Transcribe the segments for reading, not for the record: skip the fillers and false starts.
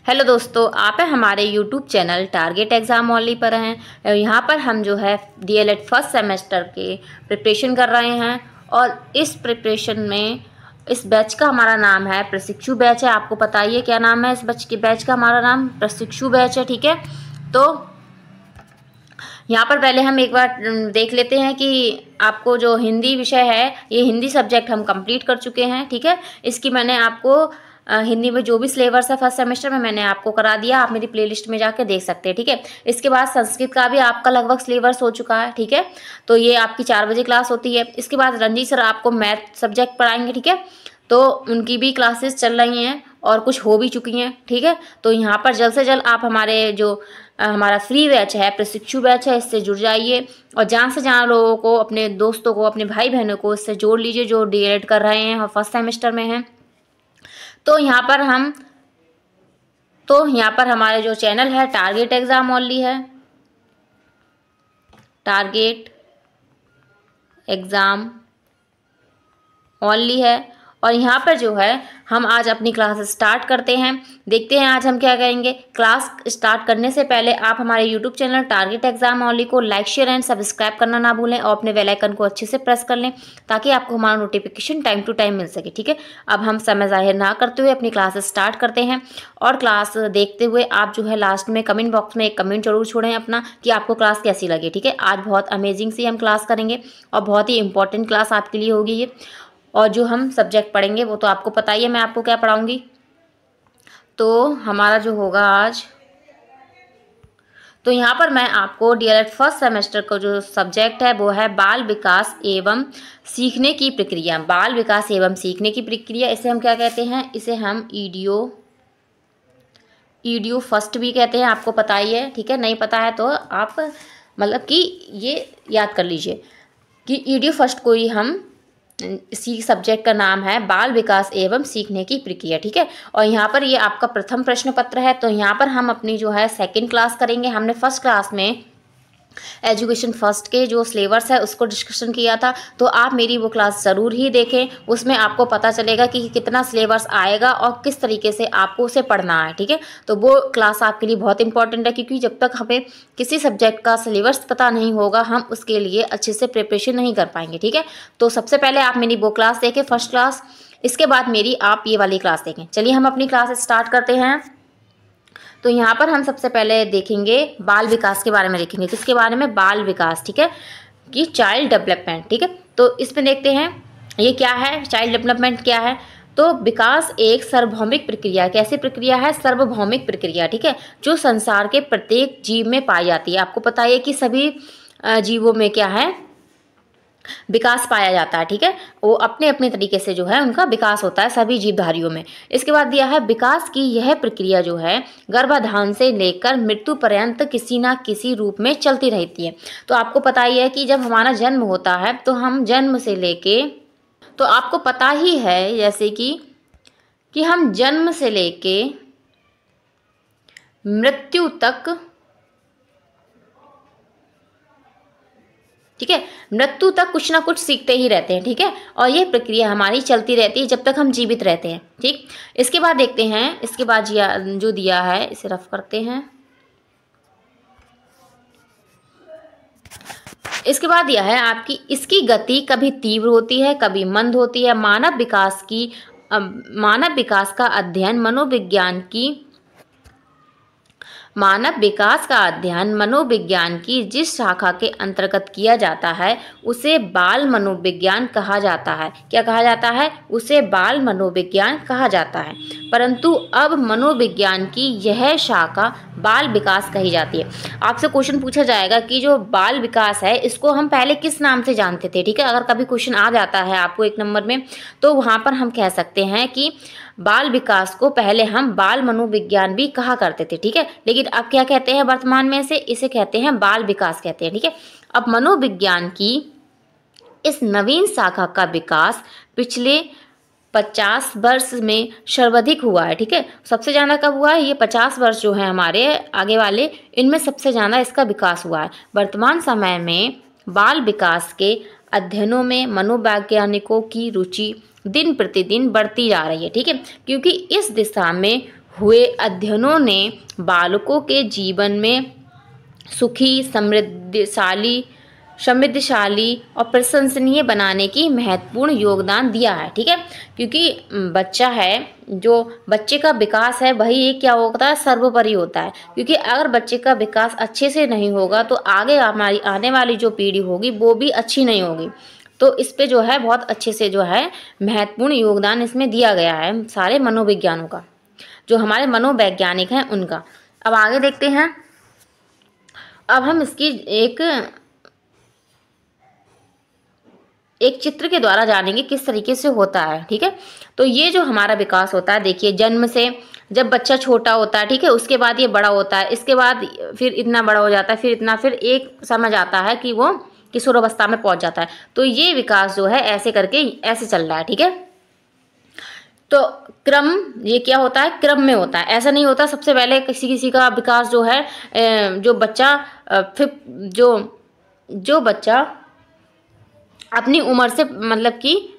Hello दोस्तों, आप हैं हमारे YouTube channel target exam only पर हैं। यहाँ पर हम जो है डीएलएड फर्स्ट सेमेस्टर के प्रिपरेशन कर रहे हैं और इस प्रिपरेशन में इस बैच का हमारा नाम है प्रशिक्षु बैच है। आपको पता ही है क्या नाम है इस बैच का हमारा नाम प्रशिक्षु बैच है। ठीक है, तो यहाँ पर पहले हम एक बार देख लेते हैं कि आपको जो हिंदी विषय है, ये हिंदी सब्जेक्ट हम कंप्लीट कर चुके हैं। ठीक है, इसकी मैंने आपको हिंदी में जो भी सिलेबस है फर्स्ट सेमेस्टर में मैंने आपको करा दिया, आप मेरी प्लेलिस्ट में जाके देख सकते हैं। ठीक है, इसके बाद संस्कृत का भी आपका लगभग सिलेबस हो चुका है। ठीक है, तो ये आपकी 4 बजे क्लास होती है। इसके बाद रंजीत सर आपको मैथ सब्जेक्ट पढ़ाएंगे। ठीक है, तो उनकी भी क्लासेस चल रही हैं और कुछ हो भी चुकी हैं। ठीक है, तो यहाँ पर जल्द से जल्द आप हमारे जो हमारा फ्री बैच है, प्रशिक्षु बैच है, इससे जुड़ जाइए और जहाँ से जहाँ लोगों को, अपने दोस्तों को, अपने भाई बहनों को इससे जोड़ लीजिए जो डीएलएड कर रहे हैं और फर्स्ट सेमेस्टर में हैं। तो यहाँ पर हमारे जो चैनल है टारगेट एग्ज़ाम ओनली है, टारगेट एग्ज़ाम ओनली है। और यहाँ पर जो है हम आज अपनी क्लास स्टार्ट करते हैं। देखते हैं आज हम क्या करेंगे। क्लास स्टार्ट करने से पहले आप हमारे YouTube channel target exam only को लाइक, शेयर एंड सब्सक्राइब करना ना भूलें और अपने बेल आइकन को अच्छे से प्रेस कर लें ताकि आपको हमारा नोटिफिकेशन टाइम टू टाइम मिल सके। ठीक है, अब हम समय जाहिर ना करते हुए अपनी क्लास स्टार्ट करते हैं। और क्लास देखते हुए आप जो है लास्ट में कमेंट बॉक्स में एक कमेंट जरूर छोड़ें अपना कि आपको क्लास कैसी लगी। ठीक है, आज बहुत अमेजिंग सी हम क्लास करेंगे और बहुत ही इंपॉर्टेंट क्लास आपके लिए होगी ये। और जो हम सब्जेक्ट पढ़ेंगे वो तो आपको पता ही है मैं आपको क्या पढ़ाऊंगी। तो हमारा जो होगा आज, तो यहाँ पर मैं आपको डीएलएड फर्स्ट सेमेस्टर का जो सब्जेक्ट है वो है बाल विकास एवं सीखने की प्रक्रिया। बाल विकास एवं सीखने की प्रक्रिया, इसे हम क्या कहते हैं, इसे हम ईडीओ फर्स्ट भी कहते हैं, आपको पता ही है। ठीक है, नहीं पता है तो आप मतलब कि ये याद कर लीजिए कि ईडीओ फर्स्ट को ही हम, इसी सब्जेक्ट का नाम है बाल विकास एवं सीखने की प्रक्रिया। ठीक है, और यहाँ पर ये आपका प्रथम प्रश्न पत्र है। तो यहाँ पर हम अपनी जो है सेकंड क्लास करेंगे। हमने फर्स्ट क्लास में एजुकेशन फर्स्ट के जो सिलेबस है उसको डिस्कशन किया था, तो आप मेरी वो क्लास ज़रूर ही देखें। उसमें आपको पता चलेगा कि कितना सिलेबस आएगा और किस तरीके से आपको उसे पढ़ना है। ठीक है, तो वो क्लास आपके लिए बहुत इंपॉर्टेंट है क्योंकि जब तक हमें किसी सब्जेक्ट का सिलेबस पता नहीं होगा हम उसके लिए अच्छे से प्रिपरेशन नहीं कर पाएंगे। ठीक है, तो सबसे पहले आप मेरी वो क्लास देखें फर्स्ट क्लास, इसके बाद मेरी आप ये वाली क्लास देखें। चलिए हम अपनी क्लास स्टार्ट करते हैं। तो यहाँ पर हम सबसे पहले देखेंगे बाल विकास के बारे में, देखेंगे किसके बारे में, बाल विकास। ठीक है, कि चाइल्ड डेवलपमेंट। ठीक है, तो इसमें देखते हैं ये क्या है, चाइल्ड डेवलपमेंट क्या है। तो विकास एक सार्वभौमिक प्रक्रिया, कैसी प्रक्रिया है, सार्वभौमिक प्रक्रिया। ठीक है, जो संसार के प्रत्येक जीव में पाई जाती है। आपको पता है कि सभी जीवों में क्या है, विकास पाया जाता है। ठीक है, वो अपने अपने तरीके से जो है उनका विकास होता है सभी जीवधारियों में। इसके बाद दिया है विकास की यह प्रक्रिया जो है गर्भाधान से लेकर मृत्यु पर्यंत किसी ना किसी रूप में चलती रहती है। तो आपको पता ही है कि जब हमारा जन्म होता है तो हम जन्म से लेके, तो आपको पता ही है जैसे कि हम जन्म से लेके मृत्यु तक, ठीक है, मृत्यु तक कुछ ना कुछ सीखते ही रहते हैं। ठीक है, और ये प्रक्रिया हमारी चलती रहती है जब तक हम जीवित रहते हैं। ठीक, इसके बाद देखते हैं, इसके बाद जो दिया है इसे रफ करते हैं। इसके बाद दिया है आपकी, इसकी गति कभी तीव्र होती है कभी मंद होती है। मानव विकास का अध्ययन मनोविज्ञान की जिस शाखा के अंतर्गत किया जाता है उसे बाल मनोविज्ञान कहा जाता है। क्या कहा जाता है, उसे बाल मनोविज्ञान कहा जाता है। परंतु अब मनोविज्ञान की यह शाखा बाल विकास कही जाती है। आपसे क्वेश्चन पूछा जाएगा कि जो बाल विकास है इसको हम पहले किस नाम से जानते थे। ठीक है, अगर कभी क्वेश्चन आ जाता है आपको 1 नंबर में, तो वहाँ पर हम कह सकते हैं कि बाल विकास को पहले हम बाल मनोविज्ञान भी कहा करते थे। ठीक है, लेकिन अब क्या कहते हैं वर्तमान में, इसे कहते हैं बाल विकास कहते हैं। ठीक है, अब मनोविज्ञान की इस नवीन शाखा का विकास पिछले 50 वर्ष में सर्वाधिक हुआ है। ठीक है, सबसे ज़्यादा कब हुआ है, ये 50 वर्ष जो है हमारे आगे वाले, इनमें सबसे ज़्यादा इसका विकास हुआ है। वर्तमान समय में बाल विकास के अध्ययनों में मनोवैज्ञानिकों की रुचि दिन प्रतिदिन बढ़ती जा रही है। ठीक है, क्योंकि इस दिशा में हुए अध्ययनों ने बालकों के जीवन में सुखी, समृद्धशाली और प्रशंसनीय बनाने की महत्वपूर्ण योगदान दिया है। ठीक है, क्योंकि बच्चा है, जो बच्चे का विकास है वही क्या होता है, सर्वोपरि होता है। क्योंकि अगर बच्चे का विकास अच्छे से नहीं होगा तो आगे हमारी आने वाली जो पीढ़ी होगी वो भी अच्छी नहीं होगी। तो इस पे जो है बहुत अच्छे से जो है महत्वपूर्ण योगदान इसमें दिया गया है सारे मनोविज्ञानों का, जो हमारे मनोवैज्ञानिक हैं उनका। अब आगे देखते हैं। अब हम इसकी एक चित्र के द्वारा जानेंगे किस तरीके से होता है। ठीक है, तो ये जो हमारा विकास होता है, देखिए जन्म से जब बच्चा छोटा होता है, ठीक है, उसके बाद ये बड़ा होता है, इसके बाद फिर इतना बड़ा हो जाता है, फिर इतना, फिर एक समझ आता है कि वो किशोरावस्था में पहुंच जाता है। तो ये विकास जो है ऐसे करके ऐसे चल रहा है। ठीक है, तो क्रम ये क्या होता है, क्रम में होता है। ऐसा नहीं होता सबसे पहले किसी का विकास जो है, जो बच्चा फिर जो बच्चा अपनी उम्र से मतलब कि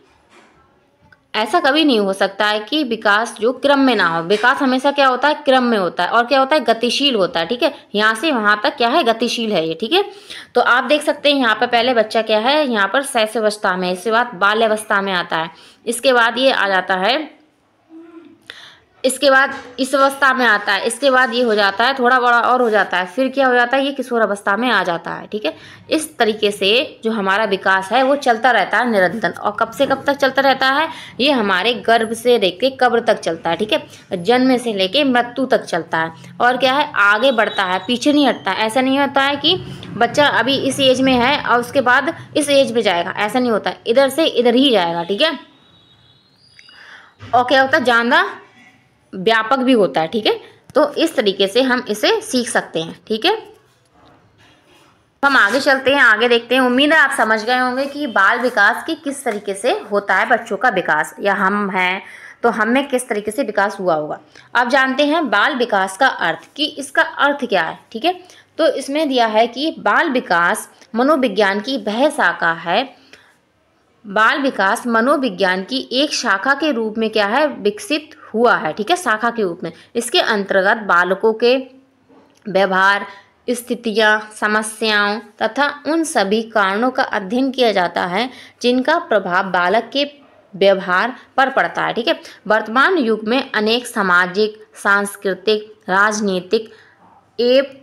ऐसा कभी नहीं हो सकता है कि विकास जो क्रम में ना हो। विकास हमेशा क्या होता है, क्रम में होता है, और क्या होता है, गतिशील होता है। ठीक है, यहाँ से वहाँ तक क्या है, गतिशील है ये। ठीक है, तो आप देख सकते हैं यहाँ पर पहले बच्चा क्या है, यहाँ पर शैशवावस्था में, इसके बाद बाल्यावस्था में आता है, इसके बाद ये आ जाता है, इसके बाद इस अवस्था में आता है, इसके बाद ये हो जाता है थोड़ा बड़ा और हो जाता है, फिर क्या हो जाता है, ये किशोर अवस्था में आ जाता है। ठीक है, इस तरीके से जो हमारा विकास है वो चलता रहता है निरंतर। और कब से कब तक चलता रहता है, ये हमारे गर्भ से लेके कब्र तक चलता है। ठीक है, जन्म से लेके मृत्यु तक चलता है, और क्या है, आगे बढ़ता है, पीछे नहीं हटता है। ऐसा नहीं होता है कि बच्चा अभी इस एज में है और उसके बाद इस एज में जाएगा, ऐसा नहीं होता है, इधर से इधर ही जाएगा। ठीक है, और क्या होता है, ज़्यादा व्यापक भी होता है। ठीक है, तो इस तरीके से हम इसे सीख सकते हैं। ठीक है, हम आगे चलते हैं, आगे देखते हैं। उम्मीद है आप समझ गए होंगे कि बाल विकास की किस तरीके से होता है, बच्चों का विकास, या हम हैं तो हम में किस तरीके से विकास हुआ होगा। अब जानते हैं बाल विकास का अर्थ, कि इसका अर्थ क्या है। ठीक है, तो इसमें दिया है कि बाल विकास मनोविज्ञान की वह शाखा है, बाल विकास मनोविज्ञान की एक शाखा के रूप में क्या है, विकसित हुआ है। ठीक है, शाखा के रूप में। इसके अंतर्गत बालकों के व्यवहार, स्थितियाँ, समस्याओं तथा उन सभी कारणों का अध्ययन किया जाता है जिनका प्रभाव बालक के व्यवहार पर पड़ता है। ठीक है, वर्तमान युग में अनेक सामाजिक, सांस्कृतिक, राजनीतिक एवं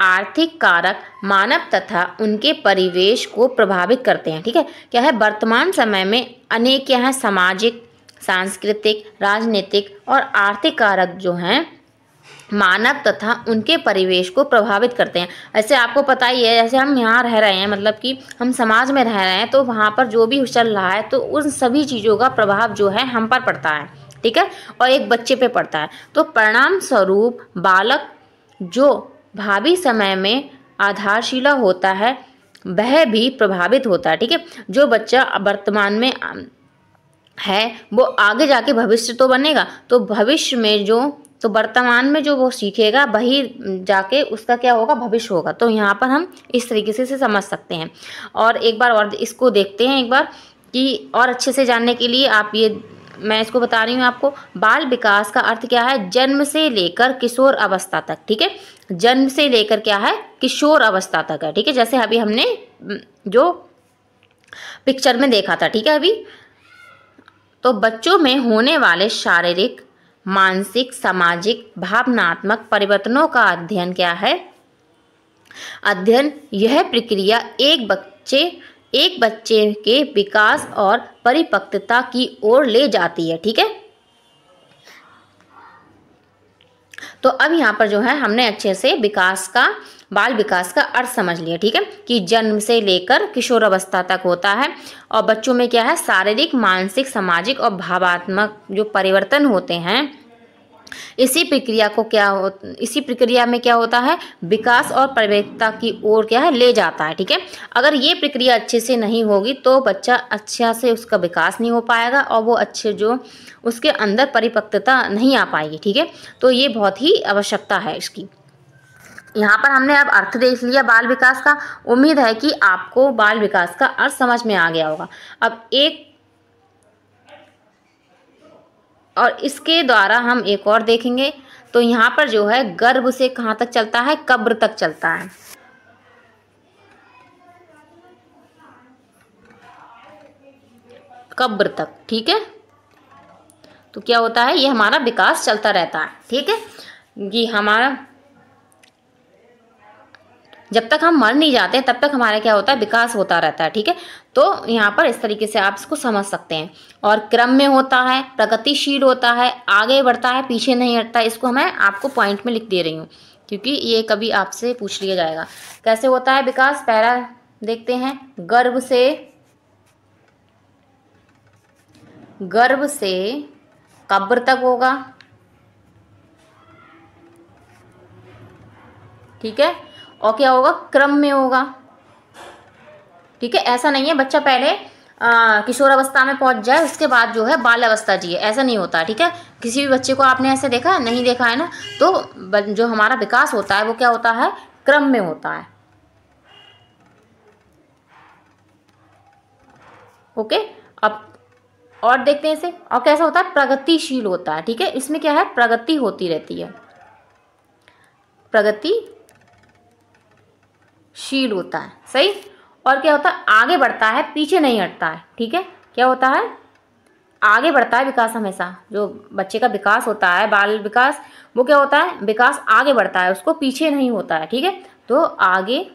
आर्थिक कारक मानव तथा उनके परिवेश को प्रभावित करते हैं। ठीक है, क्या है, वर्तमान समय में अनेक क्या है, सामाजिक, सांस्कृतिक, राजनीतिक और आर्थिक कारक जो हैं मानव तथा उनके परिवेश को प्रभावित करते हैं। ऐसे आपको पता ही है, जैसे हम यहाँ रह रहे हैं, मतलब कि हम समाज में रह रहे हैं, तो वहाँ पर जो भी चल रहा है तो उन सभी चीज़ों का प्रभाव जो है हम पर पड़ता है। ठीक है, और एक बच्चे पे पड़ता है। तो परिणाम स्वरूप बालक जो भावी समय में आधारशिला होता है वह भी प्रभावित होता है। ठीक है, जो बच्चा वर्तमान में है वो आगे जाके भविष्य तो बनेगा, तो भविष्य में जो, तो वर्तमान में जो वो सीखेगा वही जाके उसका क्या होगा, भविष्य होगा। तो यहाँ पर हम इस तरीके से समझ सकते हैं। और एक बार और इसको देखते हैं एक बार, कि और अच्छे से जानने के लिए आप ये, मैं इसको बता रही हूँ आपको। बाल विकास का अर्थ क्या है, जन्म से लेकर किशोर अवस्था तक। ठीक है, जन्म से लेकर क्या है, किशोर अवस्था तक है। ठीक है, जैसे अभी हमने जो पिक्चर में देखा था। ठीक है, अभी तो बच्चों में होने वाले शारीरिक, मानसिक, सामाजिक, भावनात्मक परिवर्तनों का अध्ययन क्या है, अध्ययन यह प्रक्रिया एक बच्चे के विकास और परिपक्वता की ओर ले जाती है। ठीक है, तो अब यहाँ पर जो है हमने अच्छे से बाल विकास का अर्थ समझ लिया। ठीक है, कि जन्म से लेकर किशोर अवस्था तक होता है, और बच्चों में क्या है, शारीरिक, मानसिक, सामाजिक और भावात्मक जो परिवर्तन होते हैं, इसी प्रक्रिया में क्या होता है, विकास और परिपक्वता की ओर क्या है, ले जाता है। ठीक है, अगर ये प्रक्रिया अच्छे से नहीं होगी तो बच्चा अच्छा से उसका विकास नहीं हो पाएगा, और वो अच्छे जो उसके अंदर परिपक्वता नहीं आ पाएगी। ठीक है, तो ये बहुत ही आवश्यकता है इसकी। यहाँ पर हमने अब अर्थ देख लिया बाल विकास का। उम्मीद है कि आपको बाल विकास का अर्थ समझ में आ गया होगा। अब और इसके द्वारा हम एक और देखेंगे। तो यहाँ पर जो है गर्भ से कहाँ तक चलता है, कब्र तक चलता है। कब्र तक, ठीक है। तो क्या होता है, ये हमारा विकास चलता रहता है, ठीक है। ये हमारा जब तक हम मर नहीं जाते तब तक हमारा क्या होता है, विकास होता रहता है, ठीक है। तो यहाँ पर इस तरीके से आप इसको समझ सकते हैं। और क्रम में होता है, प्रगतिशील होता है, आगे बढ़ता है, पीछे नहीं हटता। इसको मैं आपको पॉइंट में लिख दे रही हूँ क्योंकि ये कभी आपसे पूछ लिया जाएगा। कैसे होता है विकास, पहला देखते हैं। गर्भ से कब्र तक होगा, ठीक है। और क्या होगा, क्रम में होगा, ठीक है। ऐसा नहीं है बच्चा पहले किशोर अवस्था में पहुंच जाए उसके बाद जो है बाल अवस्था जिए, ऐसा नहीं होता, ठीक है। किसी भी बच्चे को आपने ऐसे देखा, नहीं देखा है ना, तो जो हमारा विकास होता है वो क्या होता है, क्रम में होता है। ओके, अब और देखते हैं इसे। और कैसा होता है, प्रगतिशील होता है, ठीक है। इसमें क्या है, प्रगति होती रहती है, प्रगतिशील होता है, सही। और क्या होता है, आगे बढ़ता है, पीछे नहीं हटता है, ठीक है। क्या होता है, आगे बढ़ता है विकास हमेशा। जो बच्चे का विकास होता है, बाल विकास, वो क्या होता है, विकास आगे बढ़ता है, उसको पीछे नहीं होता है, ठीक है। तो आगे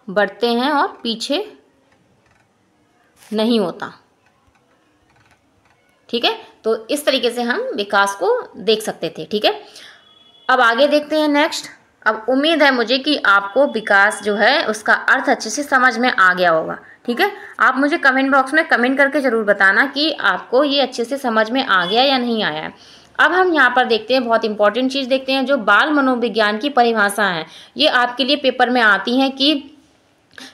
बढ़ते हैं और पीछे नहीं होता, ठीक है। तो इस तरीके से हम विकास को देख सकते थे, ठीक है। अब आगे देखते हैं नेक्स्ट। अब उम्मीद है मुझे कि आपको विकास जो है उसका अर्थ अच्छे से समझ में आ गया होगा, ठीक है। आप मुझे कमेंट बॉक्स में कमेंट करके ज़रूर बताना कि आपको ये अच्छे से समझ में आ गया या नहीं आया है। अब हम यहाँ पर देखते हैं, बहुत इंपॉर्टेंट चीज़ देखते हैं, जो बाल मनोविज्ञान की परिभाषा है। ये आपके लिए पेपर में आती हैं कि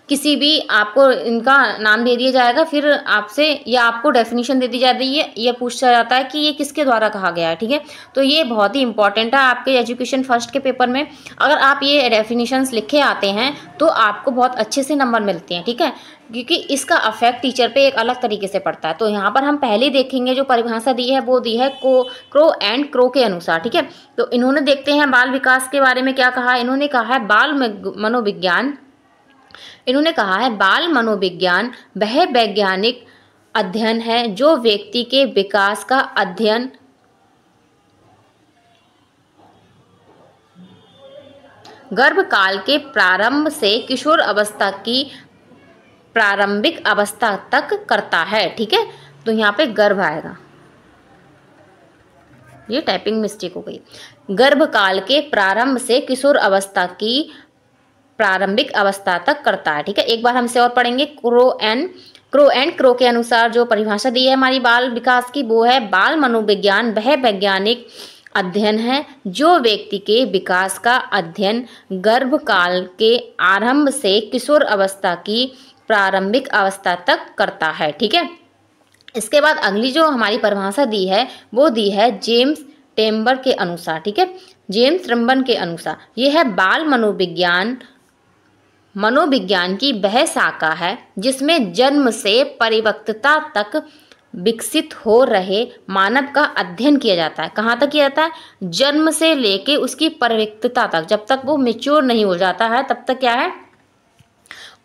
किसी भी आपको इनका नाम दे दिया जाएगा, फिर आपसे या आपको डेफिनेशन दे दी जाती है, ये पूछा जाता है कि ये किसके द्वारा कहा गया है, ठीक है। तो ये बहुत ही इंपॉर्टेंट है आपके एजुकेशन फर्स्ट के पेपर में। अगर आप ये डेफिनेशंस लिखे आते हैं तो आपको बहुत अच्छे से नंबर मिलते हैं, ठीक है, क्योंकि इसका अफेक्ट टीचर पे एक अलग तरीके से पड़ता है। तो यहाँ पर हम पहले देखेंगे जो परिभाषा दी है वो दी है क्रो एंड क्रो के अनुसार, ठीक है। तो इन्होंने देखते हैं बाल विकास के बारे में क्या कहा। इन्होंने कहा है बाल मनोविज्ञान वह वैज्ञानिक अध्ययन है जो व्यक्ति के विकास का अध्ययन गर्भकाल के प्रारंभ से किशोर अवस्था की प्रारंभिक अवस्था तक करता है, ठीक है। तो यहाँ पे गर्भ आएगा, ये टाइपिंग मिस्टेक हो गई। गर्भकाल के प्रारंभ से किशोर अवस्था की प्रारंभिक अवस्था तक करता है, ठीक है। एक बार हम इसे और पढ़ेंगे। क्रो एंड क्रो के अनुसार जो परिभाषा दी है हमारी बाल विकास की, वो है बाल मनोविज्ञान वह वैज्ञानिक अध्ययन है जो व्यक्ति के विकास का अध्ययन गर्भकाल के आरंभ से किशोर अवस्था की प्रारंभिक अवस्था तक करता है, ठीक है। इसके बाद अगली जो हमारी परिभाषा दी है वो दी है जेम्स टेम्बर के अनुसार, ठीक है। जेम्स ट्रम्बन के अनुसार यह है बाल मनोविज्ञान की वह शाखा है जिसमें जन्म से परिपक्वता तक विकसित हो रहे मानव का अध्ययन किया जाता है। कहाँ तक किया जाता है, जन्म से लेके उसकी परिपक्वता तक, जब तक वो मैच्योर नहीं हो जाता है तब तक क्या है,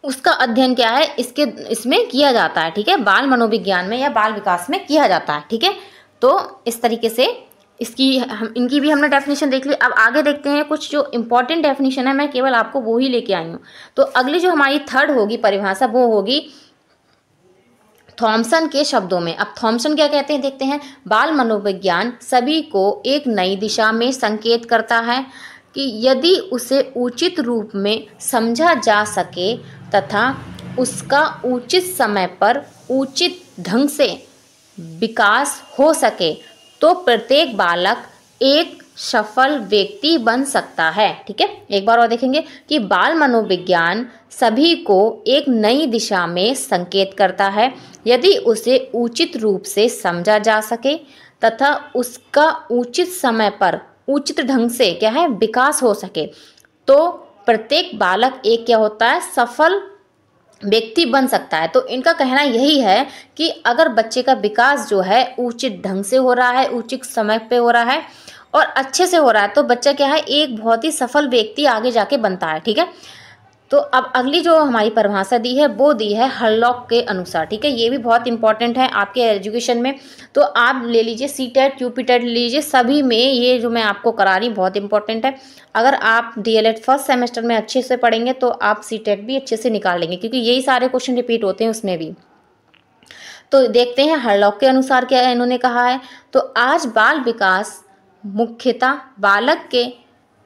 उसका अध्ययन क्या है, इसमें किया जाता है, ठीक है। बाल मनोविज्ञान में या बाल विकास में किया जाता है, ठीक है। तो इस तरीके से इनकी भी हमने डेफिनेशन देख ली। अब आगे देखते हैं कुछ जो इंपॉर्टेंट डेफिनेशन है, मैं केवल आपको वो ही लेके आई हूँ। तो अगली जो हमारी थर्ड होगी परिभाषा वो होगी थॉमसन के शब्दों में। अब थॉमसन क्या कहते हैं देखते हैं। बाल मनोविज्ञान सभी को एक नई दिशा में संकेत करता है कि यदि उसे उचित रूप में समझा जा सके तथा उसका उचित समय पर उचित ढंग से विकास हो सके तो प्रत्येक बालक एक सफल व्यक्ति बन सकता है, ठीक है। एक बार और देखेंगे कि बाल मनोविज्ञान सभी को एक नई दिशा में संकेत करता है यदि उसे उचित रूप से समझा जा सके तथा उसका उचित समय पर उचित ढंग से क्या है, विकास हो सके तो प्रत्येक बालक एक क्या होता है, सफल व्यक्ति बन सकता है। तो इनका कहना यही है कि अगर बच्चे का विकास जो है उचित ढंग से हो रहा है, उचित समय पे हो रहा है और अच्छे से हो रहा है, तो बच्चा क्या है, एक बहुत ही सफल व्यक्ति आगे जाके बनता है। ठीक है, तो अब अगली जो हमारी परिभाषा दी है वो दी है हरलॉक के अनुसार। ठीक है, ये भी बहुत इंपॉर्टेंट है आपके एजुकेशन में। तो आप ले लीजिए सीटेट, यूपीटेट ले लीजिए, सभी में ये जो मैं आपको करा रही बहुत इंपॉर्टेंट है। अगर आप डीएलएड फर्स्ट सेमेस्टर में अच्छे से पढ़ेंगे तो आप सीटेट भी अच्छे से निकाल लेंगे, क्योंकि यही सारे क्वेश्चन रिपीट होते हैं उसमें भी। तो देखते हैं हरलॉक के अनुसार क्या इन्होंने कहा है। तो आज बाल विकास मुख्यतः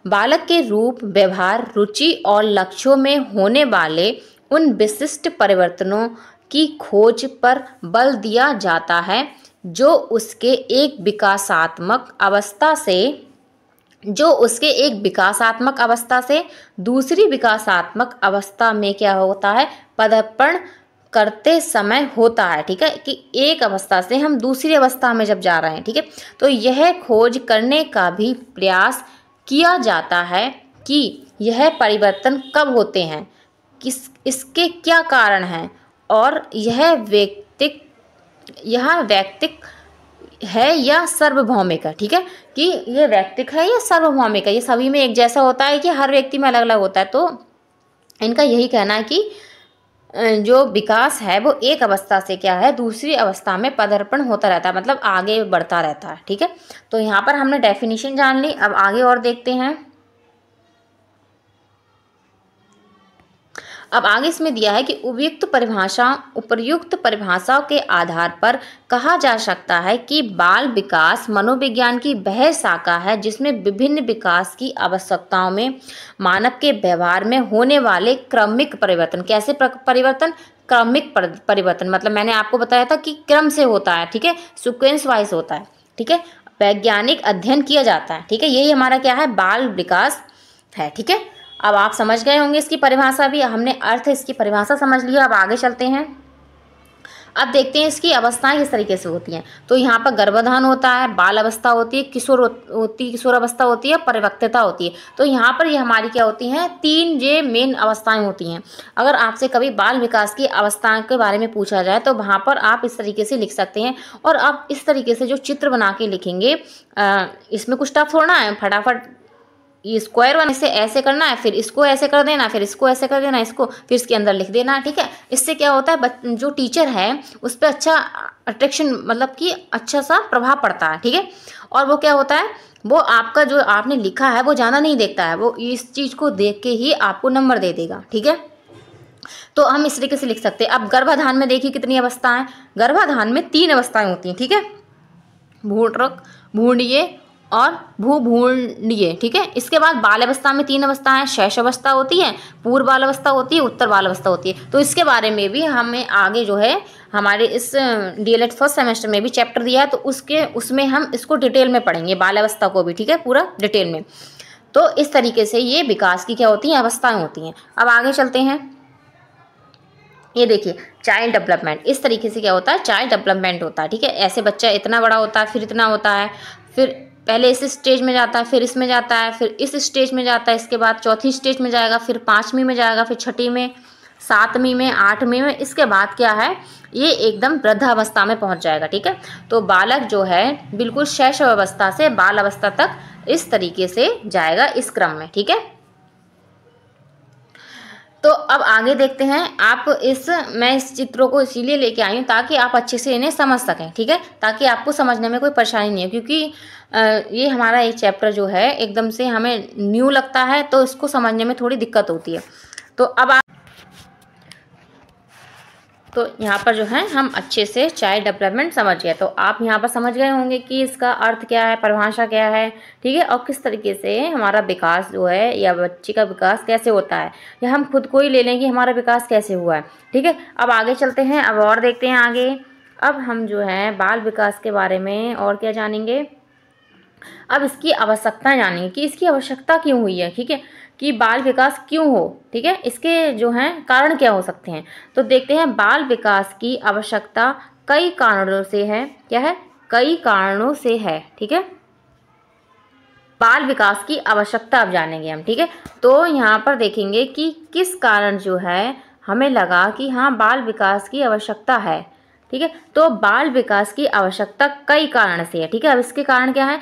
बालक के रूप, व्यवहार, रुचि और लक्ष्यों में होने वाले उन विशिष्ट परिवर्तनों की खोज पर बल दिया जाता है जो उसके एक विकासात्मक अवस्था से दूसरी विकासात्मक अवस्था में क्या होता है, पदार्पण करते समय होता है। ठीक है, कि एक अवस्था से हम दूसरी अवस्था में जब जा रहे हैं। ठीक है, तो यह खोज करने का भी प्रयास किया जाता है कि यह परिवर्तन कब होते हैं, इसके क्या कारण हैं और यह वैयक्तिक है या सार्वभौमिक है। ठीक है, कि ये वैयक्तिक है या सार्वभौमिक है, ये सभी में एक जैसा होता है कि हर व्यक्ति में अलग अलग होता है। तो इनका यही कहना है कि जो विकास है वो एक अवस्था से क्या है, दूसरी अवस्था में पदार्पण होता रहता है, मतलब आगे बढ़ता रहता है। ठीक है, तो यहाँ पर हमने डेफिनेशन जान ली। अब आगे और देखते हैं। अब आगे इसमें दिया है कि उपर्युक्त परिभाषाओं के आधार पर कहा जा सकता है कि बाल विकास मनोविज्ञान की वह शाखा है जिसमें विभिन्न विकास की आवश्यकताओं में मानव के व्यवहार में होने वाले क्रमिक परिवर्तन, कैसे परिवर्तन, क्रमिक परिवर्तन, मतलब मैंने आपको बताया था कि क्रम से होता है। ठीक है, सीक्वेंस वाइज होता है। ठीक है, वैज्ञानिक अध्ययन किया जाता है। ठीक है, यही हमारा क्या है, बाल विकास है। ठीक है, अब आप समझ गए होंगे इसकी परिभाषा भी, हमने अर्थ इसकी परिभाषा समझ लिया। अब आगे चलते हैं। अब देखते हैं इसकी अवस्थाएं किस तरीके से होती हैं। तो यहाँ पर गर्भाधान होता है, बाल अवस्था होती है, किशोर अवस्था होती है, परिपक्वता होती है। तो यहाँ पर ये हमारी क्या होती हैं, 3 ये मेन अवस्थाएं होती हैं। अगर आपसे कभी बाल विकास की अवस्थाओं के बारे में पूछा जाए तो वहाँ पर आप इस तरीके से लिख सकते हैं। और आप इस तरीके से जो चित्र बना के लिखेंगे, इसमें कुछ टफ थोड़ा है, फटाफट ये स्क्वायर वन से ऐसे करना है, फिर इसको ऐसे कर देना, फिर इसको ऐसे कर देना, इसको फिर इसके अंदर लिख देना। ठीक है, इससे क्या होता है, जो टीचर है उस पर अच्छा अट्रैक्शन, मतलब कि अच्छा सा प्रभाव पड़ता है। ठीक है, और वो क्या होता है, वो आपका जो आपने लिखा है वो ज़्यादा नहीं देखता है, वो इस चीज़ को देख के ही आपको नंबर दे देगा। ठीक है, तो हम इस तरीके से लिख सकते हैं। अब गर्भाधान में देखिए कितनी अवस्थाएं, गर्भाधान में 3 अवस्थाएं होती हैं। ठीक है, भ्रूणक, भ्रूणीय और भूभ्रूणीय। ठीक है, इसके बाद बाल अवस्था में 3 अवस्थाएं, शैशव अवस्था होती है, पूर्व बाल अवस्था होती है, उत्तर बाल अवस्था होती है। तो इसके बारे में भी हमें आगे जो है हमारे इस डीएलएड फर्स्ट सेमेस्टर में भी चैप्टर दिया है, तो उसमें हम इसको डिटेल में पढ़ेंगे, बाल अवस्था को भी। ठीक है, पूरा डिटेल में। तो इस तरीके से ये विकास की क्या होती हैं, अवस्थाएं होती हैं। अब आगे चलते हैं। ये देखिए चाइल्ड डेवलपमेंट, इस तरीके से क्या होता है, चाइल्ड डेवलपमेंट होता है। ठीक है, ऐसे बच्चा इतना बड़ा होता है, फिर इतना होता है, फिर पहले इस स्टेज में जाता है, फिर इसमें जाता है, फिर इस स्टेज में जाता है, इसके बाद चौथी स्टेज में जाएगा, फिर 5वीं में जाएगा, फिर 6ठी में, 7वीं में, 8वीं में, इसके बाद क्या है, ये एकदम वृद्धावस्था में पहुंच जाएगा। ठीक है, तो बालक जो है बिल्कुल शैशव अवस्था से बाल अवस्था तक इस तरीके से जाएगा इस क्रम में। ठीक है, तो अब आगे देखते हैं। मैं इस चित्रों को इसीलिए लेके आई हूँ ताकि आप अच्छे से इन्हें समझ सकें। ठीक है, ताकि आपको समझने में कोई परेशानी नहीं है, क्योंकि ये हमारा एक चैप्टर जो है एकदम से हमें न्यू लगता है, तो इसको समझने में थोड़ी दिक्कत होती है। तो अब तो यहाँ पर जो है हम अच्छे से चाइल्ड डेवलपमेंट समझ गए। तो आप यहाँ पर समझ गए होंगे कि इसका अर्थ क्या है, परिभाषा क्या है। ठीक है, और किस तरीके से हमारा विकास जो है या बच्चे का विकास कैसे होता है, या हम खुद को ही ले लें कि हमारा विकास कैसे हुआ है। ठीक है, अब आगे चलते हैं, अब और देखते हैं आगे। अब हम जो है बाल विकास के बारे में और क्या जानेंगे, अब इसकी आवश्यकता जानेंगे कि इसकी आवश्यकता क्यों हुई है। ठीक है, कि बाल विकास क्यों हो। ठीक है, इसके जो हैं कारण क्या हो सकते हैं। तो देखते हैं, बाल विकास की आवश्यकता कई कारणों से है। क्या है, कई कारणों से है। ठीक है, बाल विकास की आवश्यकता अब जानेंगे हम। ठीक है, तो यहाँ पर देखेंगे कि किस कारण जो है हमें लगा कि हाँ बाल विकास की आवश्यकता है। ठीक है, तो बाल विकास की आवश्यकता कई कारण से है। ठीक है, अब इसके कारण क्या है,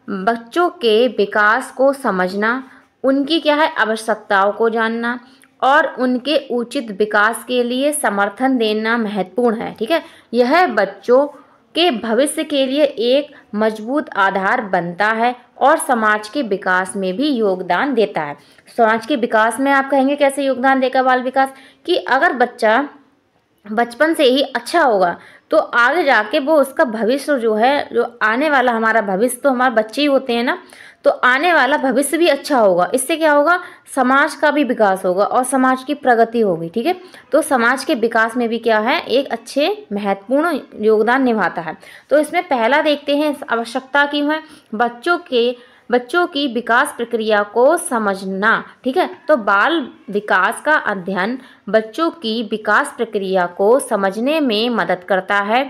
बच्चों के विकास को समझना, उनकी क्या है आवश्यकताओं को जानना और उनके उचित विकास के लिए समर्थन देना महत्वपूर्ण है। ठीक है, यह बच्चों के भविष्य के लिए एक मजबूत आधार बनता है और समाज के विकास में भी योगदान देता है। समाज के विकास में आप कहेंगे कैसे योगदान देगा बाल विकास, कि अगर बच्चा बचपन से ही अच्छा होगा तो आगे जाके वो उसका भविष्य जो है, जो आने वाला हमारा भविष्य तो हमारे बच्चे ही होते हैं ना, तो आने वाला भविष्य भी अच्छा होगा। इससे क्या होगा, समाज का भी विकास होगा और समाज की प्रगति होगी। ठीक है, तो समाज के विकास में भी क्या है, एक अच्छे महत्वपूर्ण योगदान निभाता है। तो इसमें पहला देखते हैं आवश्यकता क्यों है, बच्चों की विकास प्रक्रिया को समझना। ठीक है, तो बाल विकास का अध्ययन बच्चों की विकास प्रक्रिया को समझने में मदद करता है।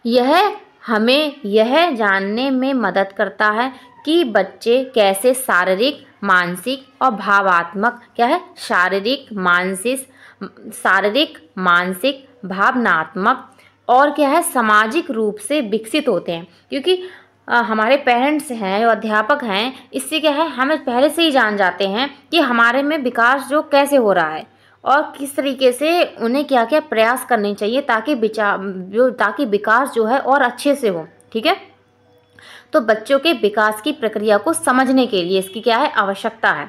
यह हमें यह जानने में मदद करता है कि बच्चे कैसे शारीरिक, मानसिक और भावात्मक क्या है, शारीरिक, मानसिक, भावनात्मक और क्या है सामाजिक रूप से विकसित होते हैं। क्योंकि हमारे पेरेंट्स हैं, जो अध्यापक हैं, इससे क्या है हमें पहले से ही जान जाते हैं कि हमारे में विकास जो कैसे हो रहा है और किस तरीके से उन्हें क्या क्या प्रयास करने चाहिए ताकि विकास जो है और अच्छे से हो। ठीक है, तो बच्चों के विकास की प्रक्रिया को समझने के लिए इसकी क्या है आवश्यकता है।